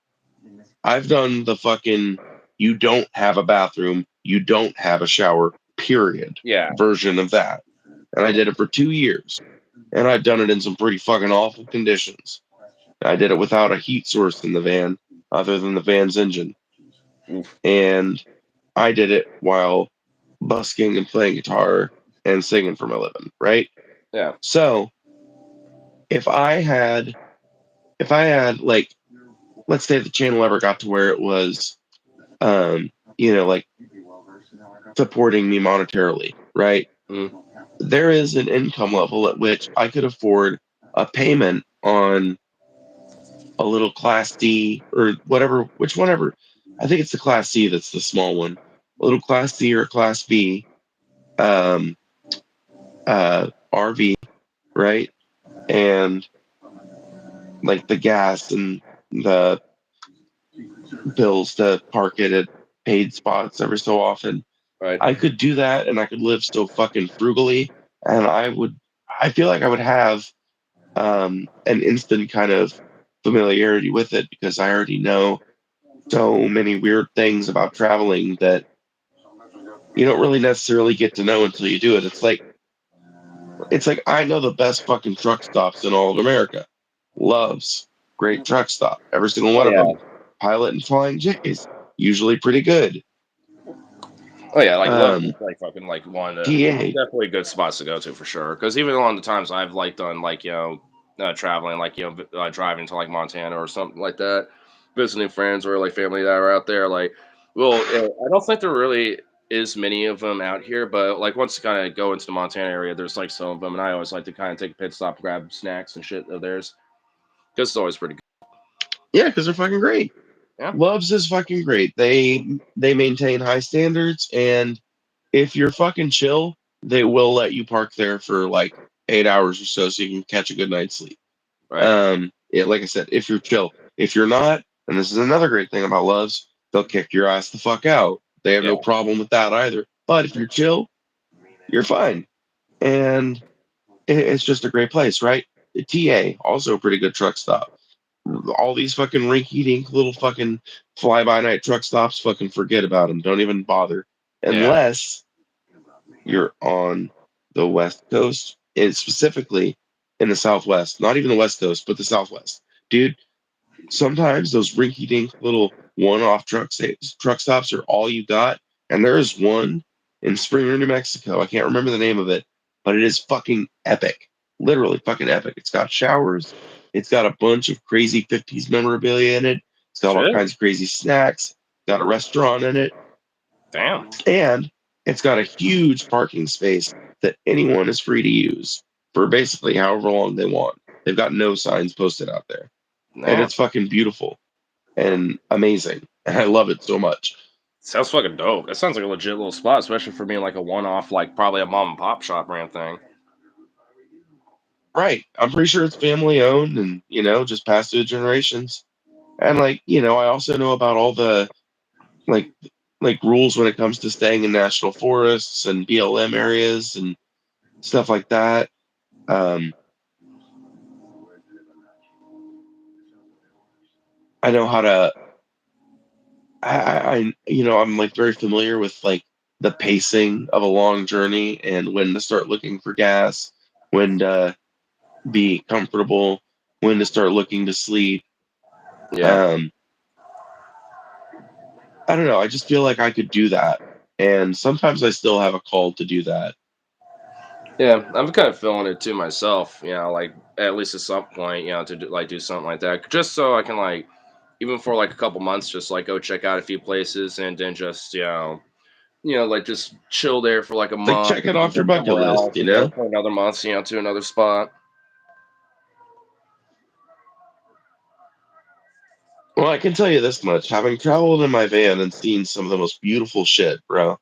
I've done the fucking you don't have a bathroom, you don't have a shower, period Yeah, version of that. And I did it for 2 years. And I've done it in some pretty fucking awful conditions. I did it without a heat source in the van, other than the van's engine. oof, And I did it while busking and playing guitar and singing for my living, right? yeah, So if I had, like, let's say the channel ever got to where it was, like supporting me monetarily, right? mm, There is an income level at which I could afford a payment on a little class D or whatever, which whatever. I think it's the class C that's the small one. A little class C or class B um, RV, right? And like the gas and the bills to park it at paid spots every so often. right, I could do that and I could live so fucking frugally. And I feel like I would have an instant kind of familiarity with it because I already know so many weird things about traveling that you don't really necessarily get to know until you do it. It's like I know the best fucking truck stops in all of America. Loves great truck stop. Every single oh one of yeah. them. Pilot and Flying J's usually pretty good. Oh yeah, like Love's Um, just like fucking like one of the DA. definitely good spots to go to for sure. Because even on the times I've like done like traveling like driving to like Montana or something like that, visiting friends or like family that are out there. Like, well, I don't think there really is many of them out here, but like once you kind of go into the Montana area, there's like some of them, and I always like to kind of take a pit stop, grab snacks and shit of theirs because it's always pretty good. Yeah, because they're fucking great. Yeah, Loves is fucking great. They maintain high standards, and if you're fucking chill, they will let you park there for like 8 hours or so you can catch a good night's sleep. right. Like I said, if you're chill. If you're not, and this is another great thing about Loves, they'll kick your ass the fuck out. They have Yeah, no problem with that either. But if you're chill, you're fine. And it's just a great place, right? The TA, also a pretty good truck stop. All these fucking rinky dink little fucking fly by night truck stops, fucking forget about them. Don't even bother. Yeah. Unless you're on the West Coast, and specifically in the Southwest, not even the West Coast, but the Southwest. Dude, sometimes those rinky dink little one off truck stops are all you got. And there is one in Springer, New Mexico. I can't remember the name of it, but it is fucking epic. Literally fucking epic. It's got showers. It's got a bunch of crazy 50s memorabilia in it. It's got all Shit. kinds of crazy snacks. Got a restaurant in it. Damn. And it's got a huge parking space that anyone is free to use for basically however long they want. They've got no signs posted out there. And Damn. it's fucking beautiful and amazing. And I love it so much. Sounds fucking dope. That sounds like a legit little spot, especially for being like a one-off, like probably a mom and pop shop brand thing. Right. I'm pretty sure it's family owned and, just passed through generations. And I also know about all the like rules when it comes to staying in national forests and BLM areas and stuff like that. Um, I know how to I'm like very familiar with like the pacing of a long journey and when to start looking for gas, when to be comfortable, when to start looking to sleep. Yeah. Um, I don't know. I just feel like I could do that. And sometimes I still have a call to do that. Yeah, I'm kind of feeling it too myself. Like at least at some point, to do something like that, just so I can like, even for like a couple months, just like go check out a few places and then just like just chill there for like a It's like month, check it and off your then bucket somewhere list, else, you know? for another month, to another spot. Well, I can tell you this much. Having traveled in my van and seen some of the most beautiful shit, bro,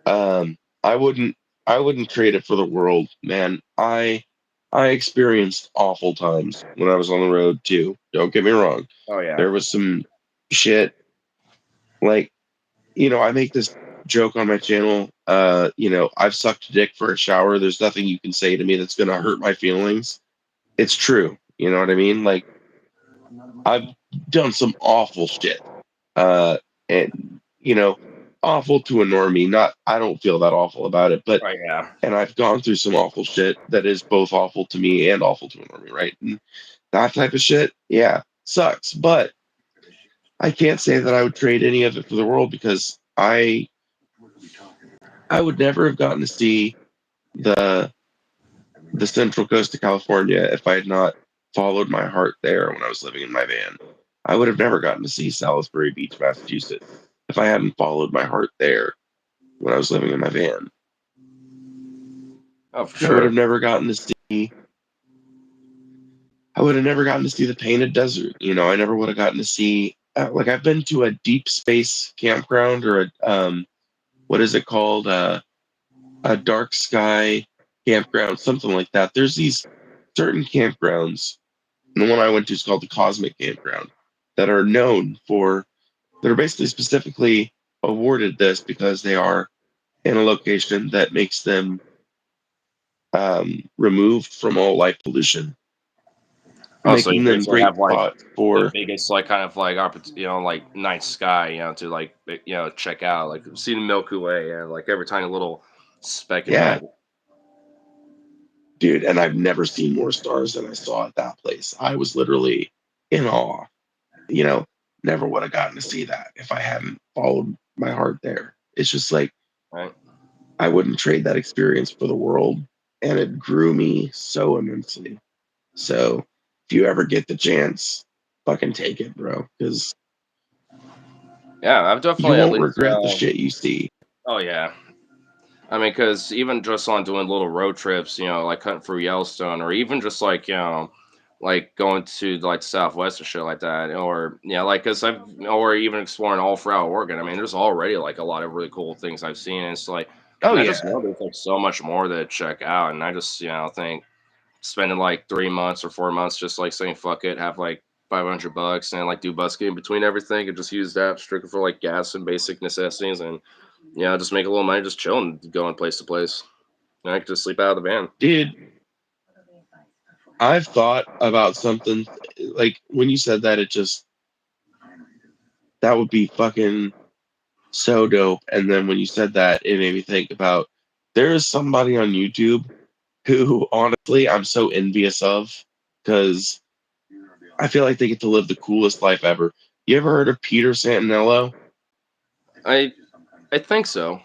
um, I wouldn't I wouldn't trade it for the world, man. I experienced awful times when I was on the road too. Don't get me wrong. Oh yeah. There was some shit like, I make this joke on my channel. I've sucked dick for a shower. There's nothing you can say to me that's gonna hurt my feelings. It's true. You know what I mean? Like I've done some awful shit. And awful to a normie. Not I don't feel that awful about it, but Oh yeah. and I've gone through some awful shit that is both awful to me and awful to a normie, right? And that type of shit, yeah, sucks. But I can't say that I would trade any of it for the world because I would never have gotten to see the the central coast of California if I had not followed my heart there when I was living in my van. I would have never gotten to see Salisbury Beach, Massachusetts, if I hadn't followed my heart there when I was living in my van. Oh, for I would have sure. never gotten to see I would have never gotten to see the painted desert. I never would have gotten to see like I've been to a deep space campground or a what is it called? A dark sky campground, something like that. There's these certain campgrounds. And the one I went to is called the Cosmic Campground that are known for they're basically specifically awarded this because they are in a location that makes them removed from all light pollution, Also, you making them basically great have like spots the for biggest, like kind of like like night sky, to like check out, like see the Milky Way and like every tiny little speck in yeah, heaven. dude. And I've never seen more stars than I saw at that place. I was literally in awe. You know, never would have gotten to see that if I hadn't followed my heart there. It's just like Right? I wouldn't trade that experience for the world, and it grew me so immensely. So if you ever get the chance, fucking take it, bro, because Yeah, I've you definitely at won't least. regret the shit you see. Oh yeah, I mean, because even just on doing little road trips, like cutting through Yellowstone, or even just like like going to like Southwest and shit like that, or like because I've or even exploring all throughout Oregon. I mean, there's already like a lot of really cool things I've seen, and it's like, Oh and I just yeah, know there's like so much more to check out, and I just think spending like 3 months or 4 months just like saying fuck it, have like $500 and like do busking in between everything, and just use that strictly for like gas and basic necessities, and just make a little money, just chilling, going place to place. I could just sleep out of the van. Dude, I've thought about something like when you said that, that would be fucking so dope. And then when you said that, it made me think about there is somebody on YouTube who honestly I'm so envious of because I feel like they get to live the coolest life ever. You ever heard of Peter Santinello? I I think so.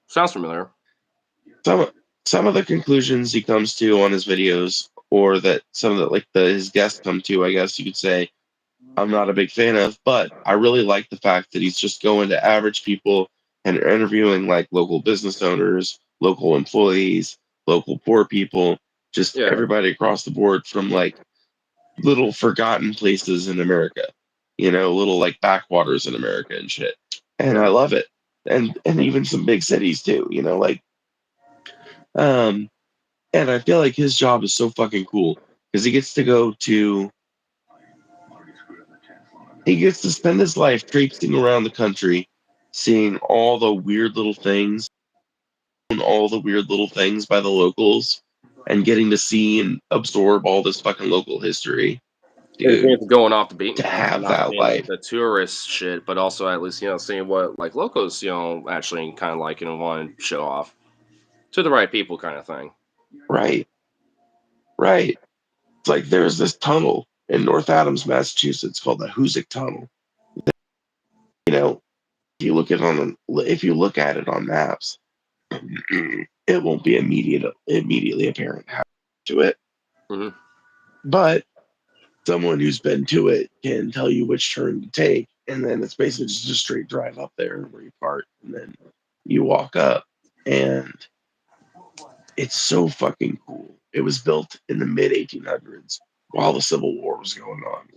Sounds familiar. Some some of the conclusions he comes to on his videos, or that some of the his guests come to, I guess you could say, I'm not a big fan of, but I really like the fact that he's just going to average people and interviewing like local business owners, local employees, local poor people, just Yeah. everybody across the board from like little forgotten places in America, little like backwaters in America and shit. And I Yeah. love it. And even some big cities too, like um and I feel like his job is so fucking cool because he gets to spend his life traipsing around the country, seeing all the weird little things, and all the weird little things by the locals, and getting to see and absorb all this fucking local history. Dude, It's going off the to beaten path, have not that seeing like life. the tourist shit, but also at least seeing what like locals actually kind of like and want to show off to the right people, kind of thing. Right, right. It's like there's this tunnel in North Adams, Massachusetts called the Hoosic Tunnel. You know, if you look at it on maps, it won't be immediately apparent how to it. Hmm. But someone who's been to it can tell you which turn to take, and then it's basically just a straight drive up there where you park, and then you walk up, and it's so fucking cool. It was built in the mid 1800s while the Civil War was going on.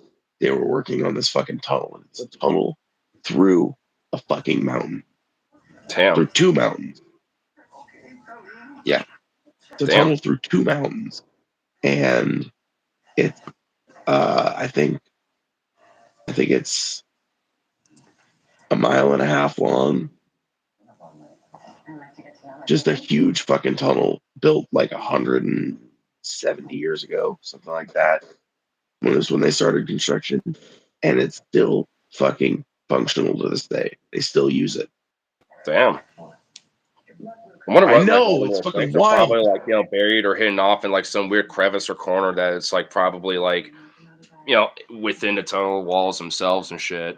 They were working on this fucking tunnel, and it's a tunnel through a fucking mountain, Damn. through two mountains. Yeah, it's a Damn. tunnel through two mountains, and it's I think it's a mile and a half long. Just a huge fucking tunnel built like 170 years ago, something like that. When they started construction, and it's still fucking functional to this day. They still use it. Damn. I wonder I what like all know the it's little fucking things are probably wild. like buried or hidden off in like some weird crevice or corner that it's like probably like within the tunnel walls themselves and shit.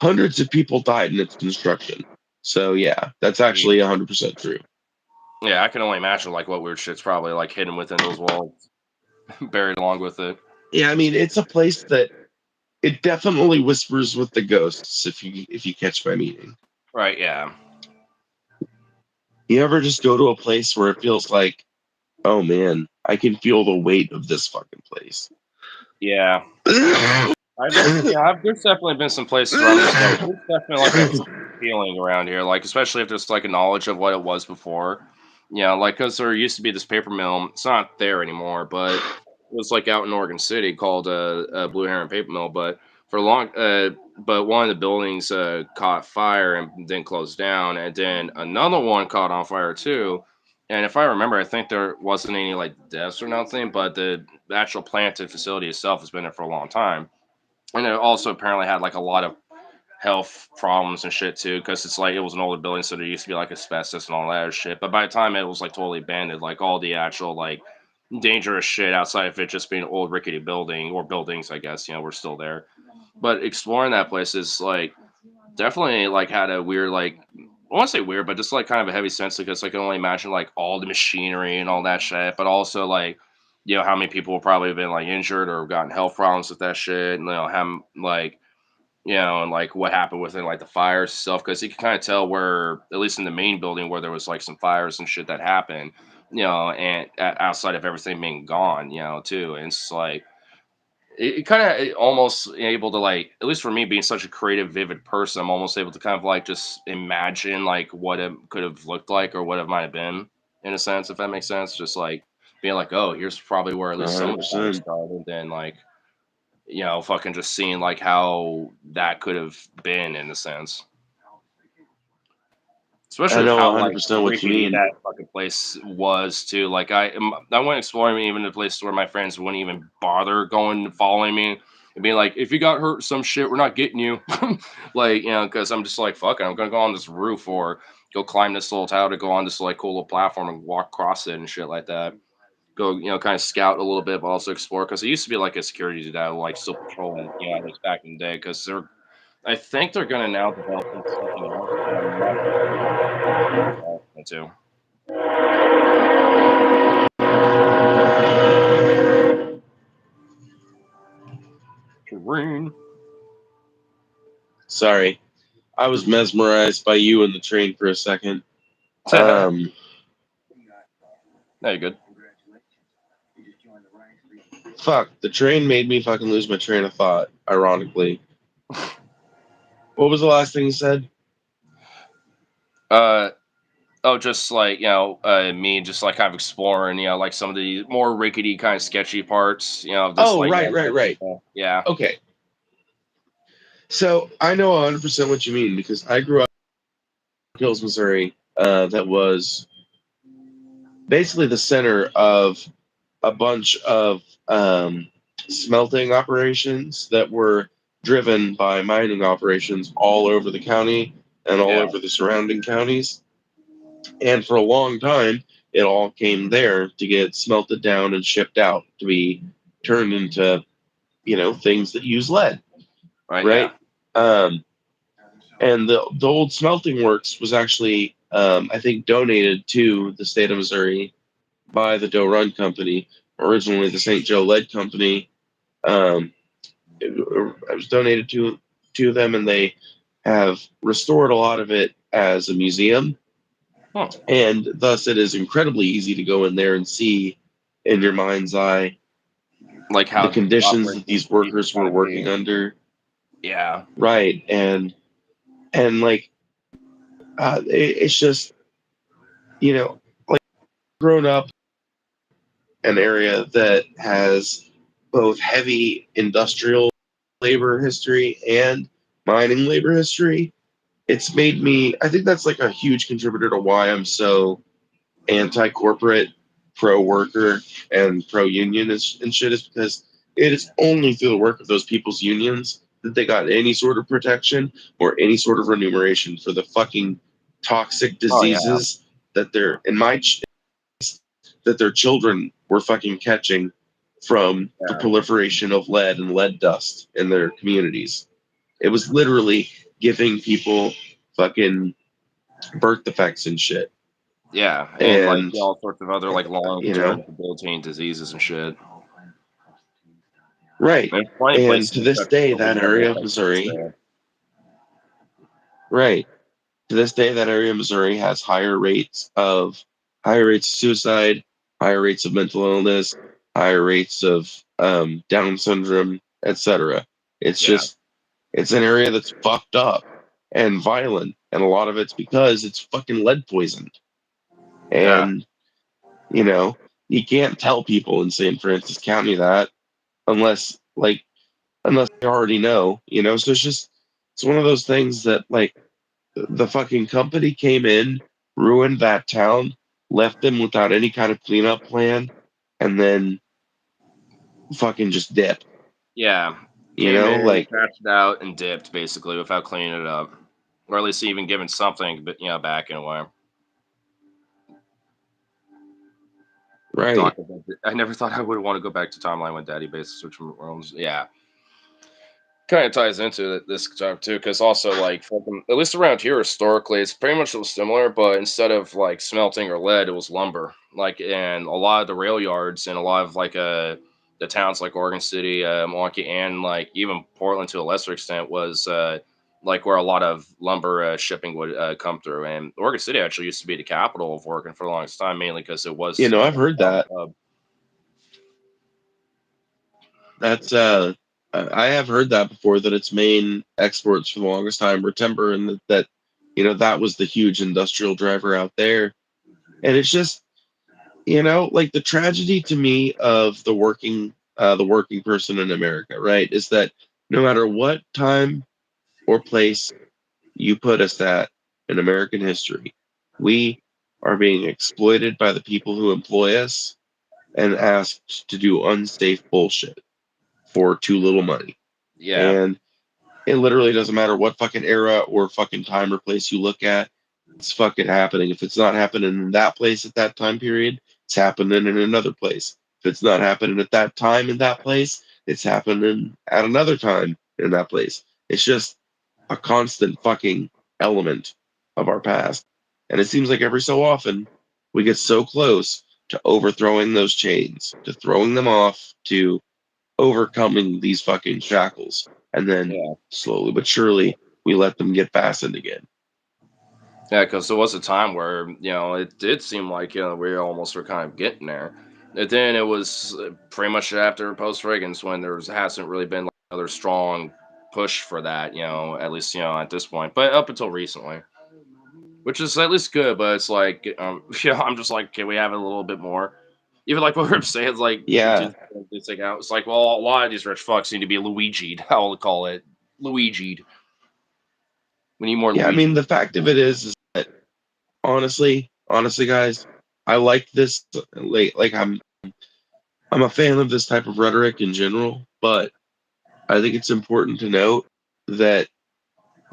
Hundreds of people died in its construction. So yeah, that's actually 100% true. Yeah, I can only imagine like what weird shit's probably like hidden within those walls, buried along with it. Yeah, I mean it's a place that it definitely whispers with the ghosts if you catch my meaning. Right? Yeah. You ever just go to a place where it feels like, oh man, I can feel the weight of this fucking place. Yeah. There's definitely been some places where I'm just like, there's definitely like a feeling around here, like especially if there's like a knowledge of what it was before. Yeah, like because there used to be this paper mill. It's not there anymore, but it was like out in Oregon City called Blue Heron Paper Mill. But for a but one of the buildings caught fire and then closed down, and then another one caught on fire too. And if I remember, I think there wasn't any like deaths or nothing, but the actual plant and facility itself has been there for a long time, and it also apparently had like a lot of health problems and shit too, because it's like it was an older building, so there used to be like asbestos and all that shit. But by the time it was like totally abandoned, like all the actual like dangerous shit outside of it just being an old rickety building or buildings, I guess, were still there. But exploring that place is like definitely like had a weird like I want to say weird, but just like kind of a heavy sense because I can only imagine like all the machinery and all that shit, but also like how many people probably have been like injured or gotten health problems with that shit, and how like and like what happened within like the fires itself, because you can kind of tell where at least in the main building where there was like some fires and shit that happened, and outside of everything being gone, too, and it's like it kind of almost able to like, at least for me being such a creative vivid person, I'm almost able to kind of like just imagine like what it could have looked like or what it might have been, in a sense, if that makes sense, just like being like, oh, here's probably where at least some of the fire 100%. started, and then like fucking just seeing like how that could have been in a sense. Especially I with know how like 100% what you creepy mean. that fucking place was too. Like I went exploring even the places where my friends wouldn't even bother going following me and being like, if you got hurt some shit, we're not getting you. Like, because I'm just like, fuck it, I'm gonna go on this roof or go climb this little tower to go on this like cool little platform and walk across it and shit like that. Go, kind of scout a little bit, but also explore because it used to be like a security that like still patrolling, at least back in the day. Because I think they're gonna now develop into something else, but I'm not sure what they're developing into. Terrain. Sorry, I was mesmerized by you and the train for a second. Um, No, you're good. fuck, the train made me fucking lose my train of thought. Ironically, what was the last thing you said? Uh, oh, just like me, just like kind of exploring, like some of the more rickety, kind of sketchy parts, of this, Oh, like, right. yeah, Okay, so I know 100% what you mean because I grew up in Hills, Missouri. That was basically the center of a bunch of smelting operations that were driven by mining operations all over the county and all yeah, over the surrounding counties. And for a long time, it all came there to get smelted down and shipped out to be turned into, things that use lead, right, yeah, right? Um, and the old smelting works was actually, I think, donated to the state of Missouri by the Doe Run Company, originally the St. Joe Lead Company. Um, it was donated to them, and they have restored a lot of it as a museum. huh. And thus, it is incredibly easy to go in there and see in your mind's eye Like the how conditions that operations these used to workers kind were of be, working under. yeah, Right, and like it's just like grown up an area that has both heavy industrial labor history and mining labor history. It's made me, I think that's like a huge contributor to why I'm so anti corporate, pro worker, and pro union and shit, is because it is only through the work of those people's unions that they got any sort of protection or any sort of remuneration for the fucking toxic oh yeah, diseases that they're, that their children were fucking catching from the yeah, proliferation of lead and lead dust in their communities. It was literally giving people fucking birth defects and shit. yeah, and like And, all sorts of other like long you term know, debilitating diseases and shit. right. There's plenty of And places to in the this country day, where we that have area of anti-cities Missouri, there. right. To this day, that area of Missouri has higher rates of suicide, higher rates of mental illness, higher rates of Down syndrome, etc. It's Yeah, just it's an area that's fucked up and violent, and a lot of it's because it's fucking lead poisoned. yeah, And you know, you can't tell people in St. Francis County that unless unless they already know, So it's one of those things that like the fucking company came in, ruined that town, left them without any kind of cleanup plan, and then fucking just dipped. yeah. Came in, Like patched it out, and dipped basically without cleaning it up, or at least even giving something, but back in a way. right. Talk about it. I never thought I would want to go back to timeline when Daddy Base switch from realms. Yeah, kind of ties into this job too, because also like fucking, at least around here historically, it's pretty much similar, but instead of like smelting or lead, it was lumber. Like in a lot of the rail yards and a lot of like the towns like Oregon City, Milwaukee, and like even Portland to a lesser extent was like where a lot of lumber shipping would come through. And Oregon City actually used to be the capital of Oregon for the longest time, mainly because it was I've heard a that. hub. That's I have heard that before, that its main exports for the longest time were timber, and that was the huge industrial driver out there. And it's just, like the tragedy to me of the working person in America, right, is that no matter what time or place you put us at in American history, We are being exploited by the people who employ us and asked to do unsafe bullshit for too little money. Yeah. And it literally doesn't matter what fucking era or fucking time or place you look at. It's fucking happening. If it's not happening in that place at that time period, it's happening in another place. If it's not happening at that time in that place, it's happening at another time in that place. It's just a constant fucking element of our past. And it seems like every so often we get so close to overthrowing those chains, to throwing them off, to overcoming these fucking shackles. And then Yeah. slowly but surely we let them get fastened again. Yeah, because there was a time where it did seem like we almost were kind of getting there. And then it was pretty much after post Reagan's when there hasn't really been like another strong push for that. At least at this point, but up until recently, which is at least good. But it's like I'm just like, can we have it a little bit more? Even like what we're saying, it's like Yeah. this thing out. It's like, well, a lot of these rich fucks need to be Luigi'd. I'll call it Luigi'd. We need more Yeah, I mean Luigi. the fact of it is that honestly guys, I like this like I'm a fan of this type of rhetoric in general, but I think it's important to note that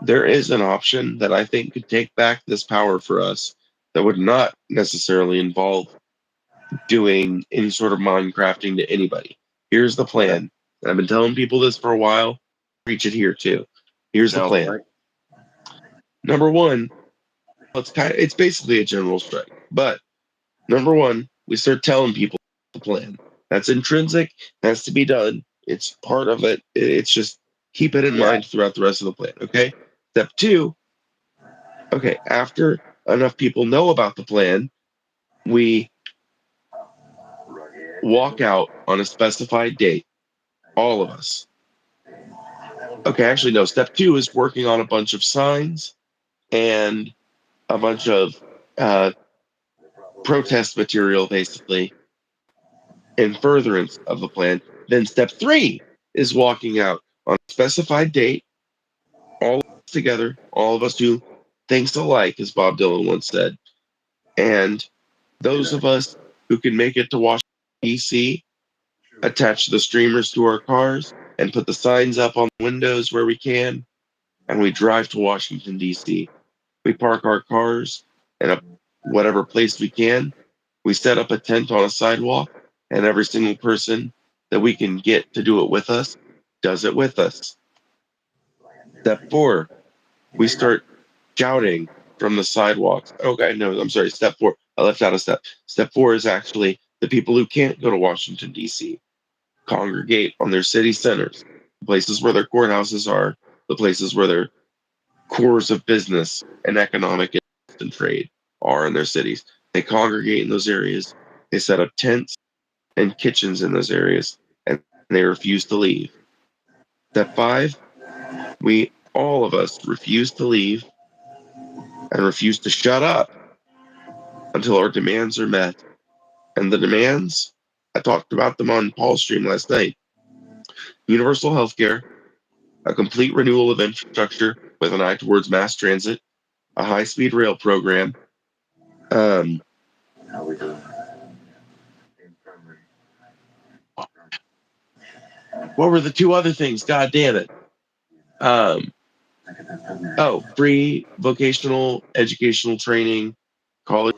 there is an option that I think could take back this power for us that would not necessarily involve doing any sort of Minecrafting to anybody. Here's the Okay. plan. And I've been telling people this for a while. Preach it here too. Here's the Sounds plan. great. Number one, it's basically a general strike. But number one, we start telling people the plan. That's intrinsic, has to be done. It's part of it. It's just keep it in Yeah. mind throughout the rest of the plan. Okay. Step two, okay, after enough people know about the plan, we walk out on a specified date, all of us. Okay, actually, no. Step two is working on a bunch of signs and a bunch of uh, protest material, basically, in furtherance of the plan. Then step three is walking out on a specified date, all of us together, all of us do things alike, as Bob Dylan once said. And those of us who can make it to Washington, D.C., attach the streamers to our cars and put the signs up on the windows where we can, and we drive to Washington, D.C. We park our cars in whatever place we can. We set up a tent on a sidewalk, and every single person that we can get to do it with us does it with us. Step four, we start shouting from the sidewalks. Okay, no, I'm sorry. Step four, I left out a step. Step four is actually the people who can't go to Washington, D.C., congregate on their city centers, the places where their courthouses are, the places where their cores of business and economic and trade are in their cities. They congregate in those areas. They set up tents and kitchens in those areas, and they refuse to leave. Step five, we all of us refuse to leave and refuse to shut up until our demands are met. And the demands, I talked about them on Paul's stream last night: universal health care, a complete renewal of infrastructure with an eye towards mass transit, a high speed rail program. Um, what were the two other things? God damn it. Um, oh, free vocational educational training, college,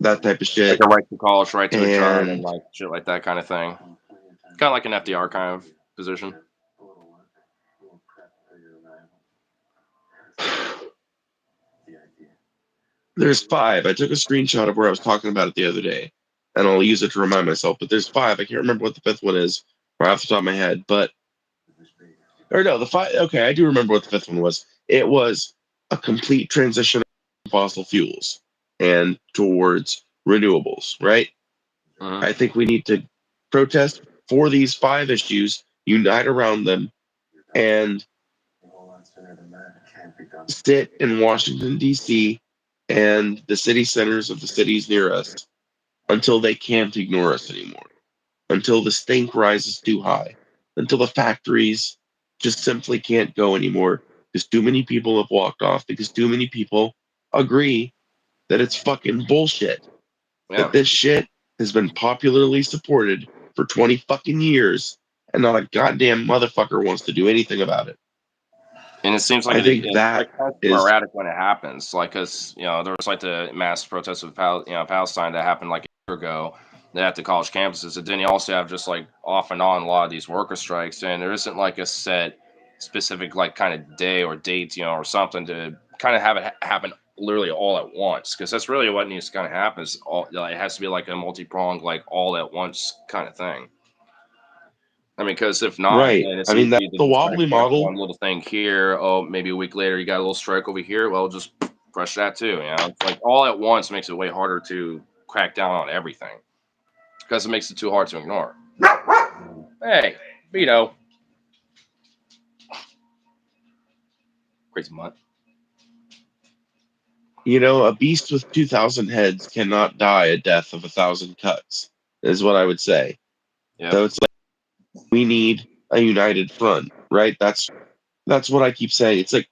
that type of Like shit. a right to college, right to a job, and And like shit like that kind of thing. Kind of like an FDR kind of position. there's five. I took a screenshot of where I was talking about it the other day, and I'll use it to remind myself. But there's five. I can't remember what the fifth one is right off the top of my head. But or no, the five. Okay, I do remember what the fifth one was. It was a complete transition from fossil fuels and towards renewables. Right. Hmm. I think we need to protest for these five issues, unite around them, and sit in Washington, D.C. and the city centers of the cities near us until they can't ignore us anymore, until the stink rises too high, until the factories just simply can't go anymore because too many people have walked off, because too many people agree that it's fucking bullshit. Yeah. That this shit has been popularly supported for 20 fucking years and not a goddamn motherfucker wants to do anything about it. And it seems like I think it's that like kind of is sporadic when it happens. Like, cause there was like the mass protests with Palestine that happened like a year ago. At the college campuses, and then you also have just like off and on a lot of these worker strikes, and there isn't like a set specific like kind of day or date, or something to kind of have it happen literally all at once. Because that's really what needs to kind of happen. Is it has to be like a multi-pronged, like all at once kind of thing. I mean, because if not, right. then it's I mean, that's easy to the just kind of wobbly crack model. one little thing here. Oh, maybe a week later you got a little strike over here. Well, just crush that too. It's like all at once makes it way harder to crack down on everything because it makes it too hard to ignore. Hey, Vito, crazy mutt. A beast with 2,000 heads cannot die a death of 1,000 cuts, is what I would say. Yep. So it's like we need a united front, right? That's what I keep saying. It's like,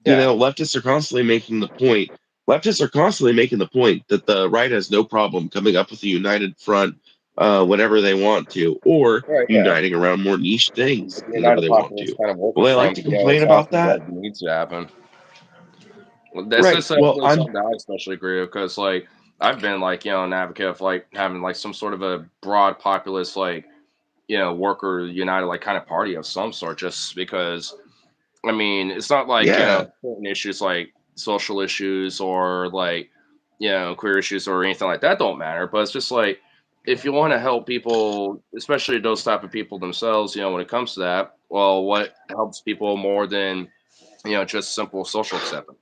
Yeah. leftists are constantly making the point. Leftists are constantly making the point that the right has no problem coming up with a united front whenever they want to, or Right. Yeah. uniting around more niche things Like the whenever United they want Populist to. kind of worker Well, they like front, to complain it's about honestly that. what needs to happen. Well, that's Right. just Well, I'm something that I especially agree with because, like, I've been like, an advocate of like having like some sort of a broad populist, like, worker united like kind of party of some sort, just because. I mean, it's not like yeah. certain issues like social issues or like queer issues or anything like that don't matter, but it's just like if you want to help people, especially those type of people themselves, when it comes to that, well, what helps people more than just simple social acceptance,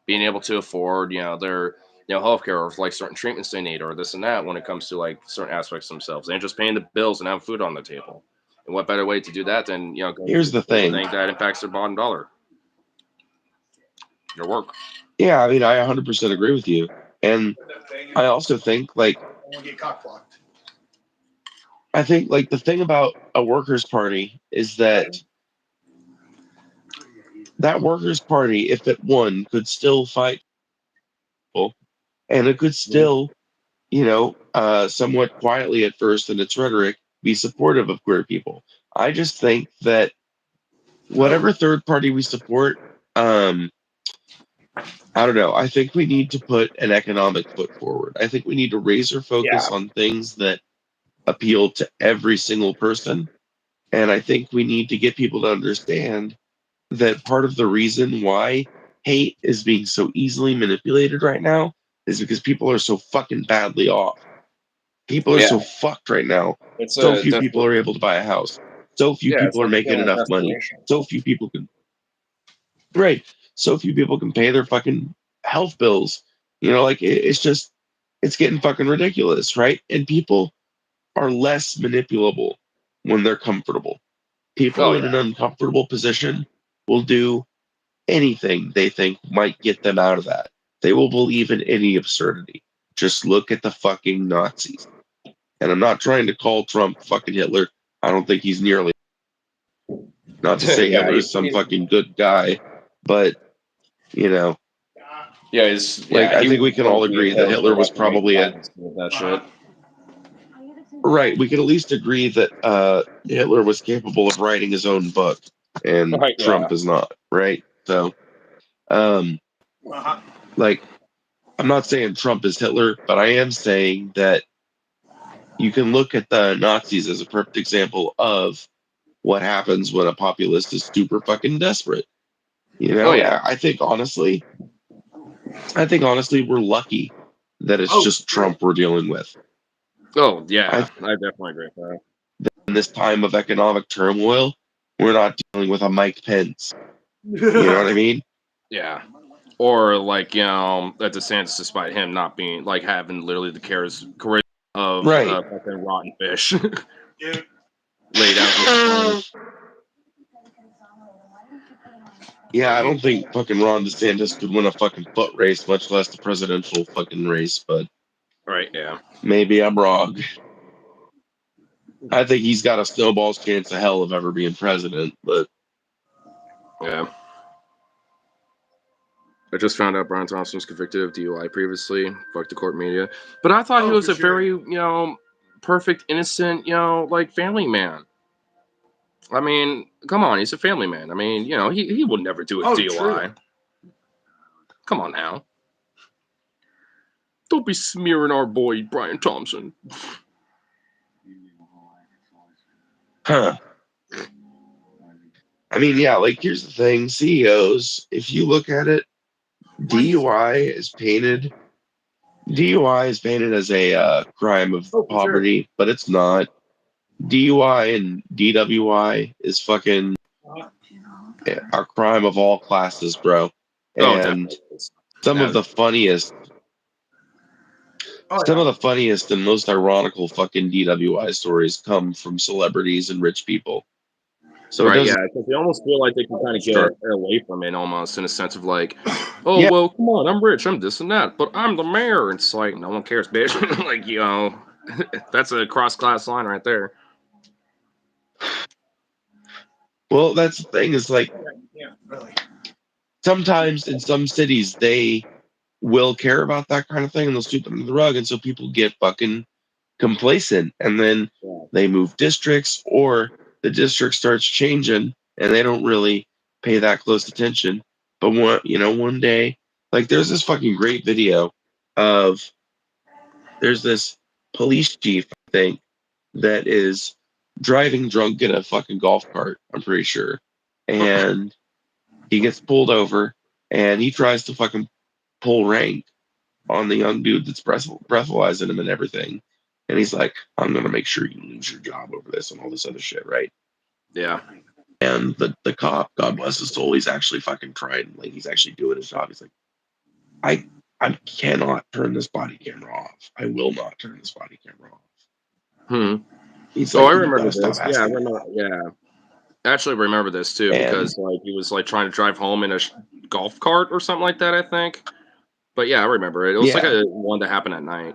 being able to afford, their, healthcare or like certain treatments they need or this and that when it comes to like certain aspects themselves and just paying the bills and having food on the table. And what better way to do that than, going Here's to the thing. anything that impacts their bottom dollar, their work. Yeah, I mean, I 100% agree with you. And I also think, like, the thing about a workers' party is that workers' party, if it won, could still fight people, and it could Mhm. still, somewhat quietly at first in its rhetoric, be supportive of queer people. I just think that whatever third party we support, I don't know. I think we need to put an economic foot forward. I think we need to razor focus Yeah. on things that appeal to every single person. And I think we need to get people to understand that part of the reason why hate is being so easily manipulated right now is because people are so fucking badly off. People are so Yeah. fucked right now. It's So a few people desperate, are able to buy a house. So few yeah, it's people are like a making feeling of enough money. desperation. So few people can, right. So few people can pay their fucking health bills. It's just, it's getting fucking ridiculous, right? And people are less manipulable when they're comfortable. Oh People in yeah. an uncomfortable position will do anything they think might get them out of that. They will believe in any absurdity. Just look at the fucking Nazis. And I'm not trying to call Trump fucking Hitler. I don't think he's nearly, not to say Yeah, Hitler's some fucking good guy, but, you know, I he think we was can going all to be agree that held for Hitler was like the main probably practice with that shit. right. We can at least agree that Hitler was capable of writing his own book and Right, yeah. Trump is not, right? So, um, like, I'm not saying Trump is Hitler, but I am saying that you can look at the Nazis as a perfect example of what happens when a populist is super fucking desperate. Oh yeah. I think honestly, we're lucky that it's just Trump we're dealing with. Oh I yeah. think I definitely agree with that. in this time of economic turmoil, we're not dealing with a Mike Pence. You know what I mean? Yeah. Or like, that DeSantis, despite him not being like having literally the charisma of Right. fucking rotten fish laid out in his phone. Yeah, I don't think fucking Ron DeSantis could win a fucking foot race, much less the presidential fucking race, but Right, yeah. maybe I'm wrong. I think he's got a snowball's chance of hell of ever being president, but Yeah. I just found out Brian Thompson was convicted of DUI previously. Fuck the court media. But I thought he Oh, was for a sure. very, perfect, innocent, like family man. I mean, come on, he's a family man. I mean, he would never do a Oh, DUI. true. Come on now. Don't be smearing our boy Brian Thompson. Huh. I mean, yeah, like here's the thing, CEOs, if you look at it, DUI is painted as a crime of Oh, for sure. poverty, but it's not. DUI and DWI is fucking a crime of all classes, bro. Oh, And definitely. some of Yeah, the funniest, Oh, some yeah. of the funniest and most ironical fucking DWI stories come from celebrities and rich people. So it right, doesn't yeah, because they almost feel like they can kind of start. get away from it almost in a sense of like, oh, Yeah, well, come on, I'm rich, I'm this and that, but I'm the mayor. It's like, no one cares, bitch. Like, that's a cross-class line right there. well, that's the thing is like Yeah, really. sometimes in some cities they will care about that kind of thing and they'll sweep it under the rug, and so people get fucking complacent, and then Yeah. they move districts or the district starts changing and they don't really pay that close attention. But one day, like there's this fucking great video of there's this police chief, I think, that is driving drunk in a fucking golf cart, I'm pretty sure. And he gets pulled over and he tries to fucking pull rank on the young dude that's breathalyzing him and everything. And he's like, I'm gonna make sure you lose your job over this and all this other shit, right? Yeah. And the cop, God bless his soul, he's actually fucking trying, like he's actually doing his job. He's like, I I cannot turn this body camera off. I will not turn this body camera off. Hmm. He's Oh, I like, you remember gotta stop this. Yeah, I asking me remember. that. Yeah, actually remember this too And because like he was like trying to drive home in a golf cart or something like that. I think. But yeah, I remember it. It was like yeah, a one that happened at night.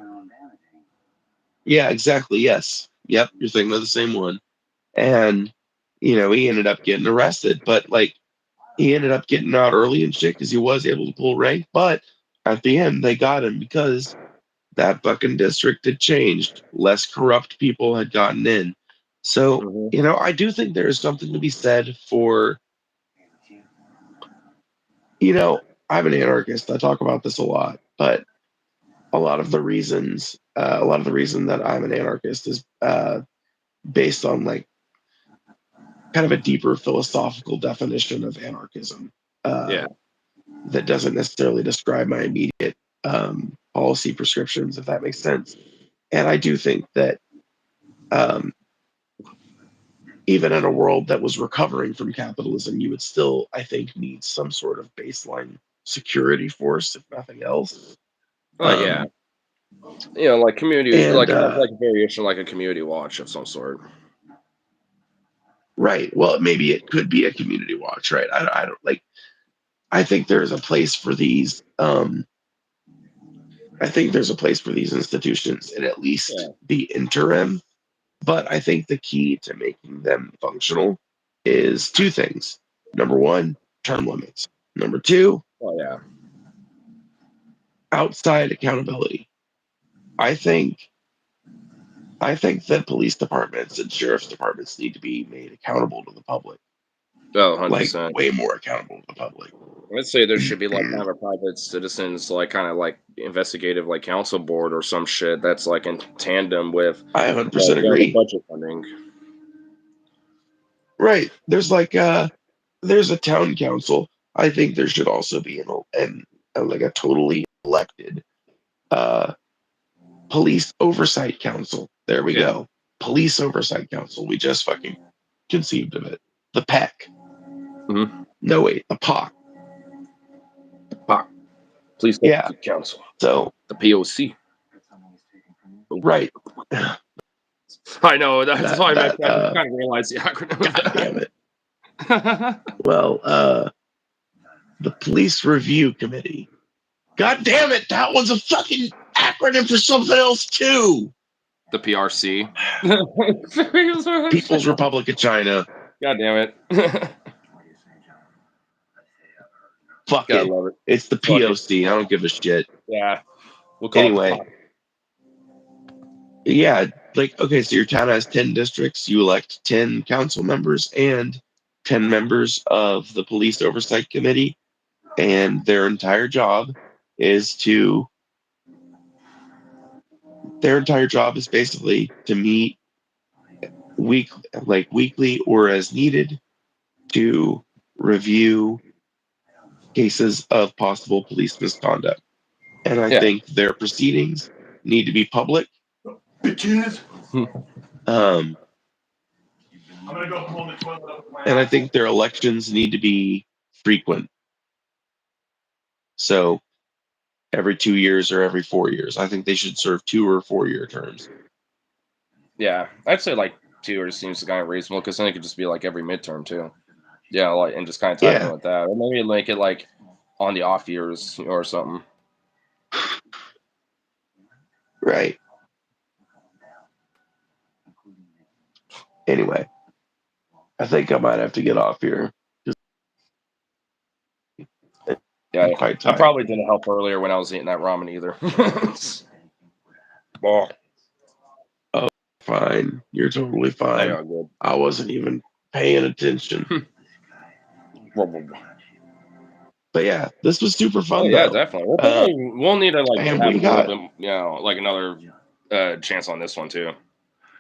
yeah, exactly. Yes. Yep, you're thinking of the same one. And he ended up getting arrested, but like he ended up getting out early and shit because he was able to pull rank. But at the end, they got him because that fucking district had changed. Less corrupt people had gotten in. So, Hmm. I do think there is something to be said for, I'm an anarchist. I talk about this a lot, but a lot of the reason that I'm an anarchist is based on like kind of a deeper philosophical definition of anarchism. Yeah. That doesn't necessarily describe my immediate policy prescriptions, if that makes sense. And I do think that um, even in a world that was recovering from capitalism, you would still, I think, need some sort of baseline security force, if nothing else. Oh yeah. Um, Like community, and like a variation, like a community watch of some sort. Right, well, maybe it could be a community watch, right? I don't like. I think there's a place for these. I think there's a place for these institutions in at least Yeah. the interim. But I think the key to making them functional is two things. Number one, term limits. Number two, Oh yeah. outside accountability. I think I think that police departments and sheriff's departments need to be made accountable to the public, Oh, 100 like percent. way more accountable to the public. I'd say there should be like kind of a private citizens like kind of like investigative like council board or some shit that's like in tandem with I like 100% the agree. budget funding. Right. There's a town council. I think there should also be like a totally elected uh police oversight council. There we Yeah. go. Police oversight council. We just fucking conceived of it. The PEC. Hmm. No wait, the POC. Police Yeah. council. So The POC. right. I know that's That why I that mentioned. I just kind of realized the acronym of God damn it. that. Well, the police review committee. God damn it, that one's a fucking acronym for something else too. The PRC. People's Republic of China. God damn it. Fuck Gotta it. love it. It's the Fuck it. POC. I don't give a shit. Yeah. We'll call Anyway, it yeah, like, okay, so your town has 10 districts. You elect 10 council members and 10 members of the police oversight committee, and their entire job is basically to meet weekly or as needed to review cases of possible police misconduct. And I Yeah. think their proceedings need to be public. Bitches. Um, I'm gonna go pull the toilet up with my and I asshole. think their elections need to be frequent. So every 2 years or every 4 years. I think they should serve 2 or 4 year terms. Yeah. I'd say like 2 years seems kind of reasonable because then it could just be like every midterm too. Yeah, like and just kind of time Yeah, in with that, or maybe make it like on the off years or something. right. Anyway, I think I might have to get off here. Yeah, I'm quite I tired. probably didn't help earlier when I was eating that ramen either. Oh, Oh, fine. You're totally fine. yeah, good. I wasn't even paying attention. But yeah, this was super Oh fun yeah, though. definitely. We'll need to like And have we a little got bit, like another chance on this one too.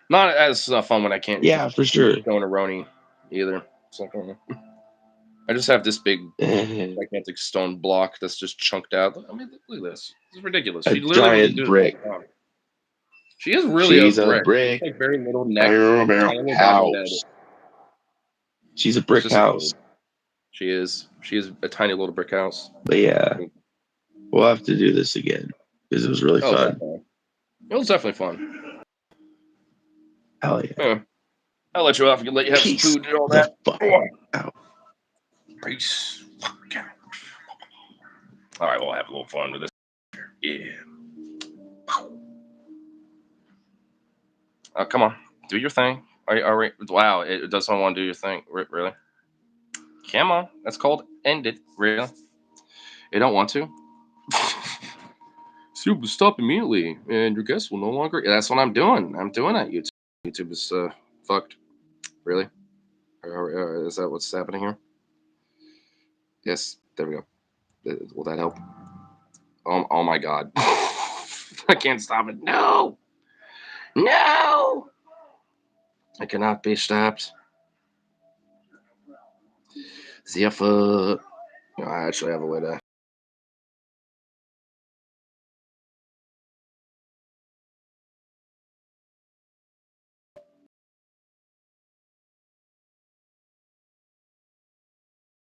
Not as fun when I can't yeah, for sure. go in a Roni either. So, I just have this big A gigantic stone block that's just chunked out. I mean, look at this. This is ridiculous. She literally would giant do this all brick. the time. She is really a She's a brick. She's brick like very little neck, like tiny little bobblehead head. house. She's a It's brick just house. weird. She is. She is a tiny little brick house. But yeah, we'll have to do this again because it was really Oh, fun. definitely. It was definitely fun. Hell yeah. Yeah. I'll let you off. I can let you have Peace some food and all the that. fuck out. Peace. All right, we'll have a little fun with this. Yeah. Come on, do your thing. Are we, wow, it doesn't want to do your thing. Really? Come on, that's called end it. Really? It don't want to. Super stop immediately, and your guest will no longer. That's what I'm doing. I'm doing that. YouTube. YouTube is fucked. Really? Is that what's happening here? Yes. There we go. Will that help? Oh my god. I can't stop it. No. No. I cannot be stopped. Therefore, I actually have a way to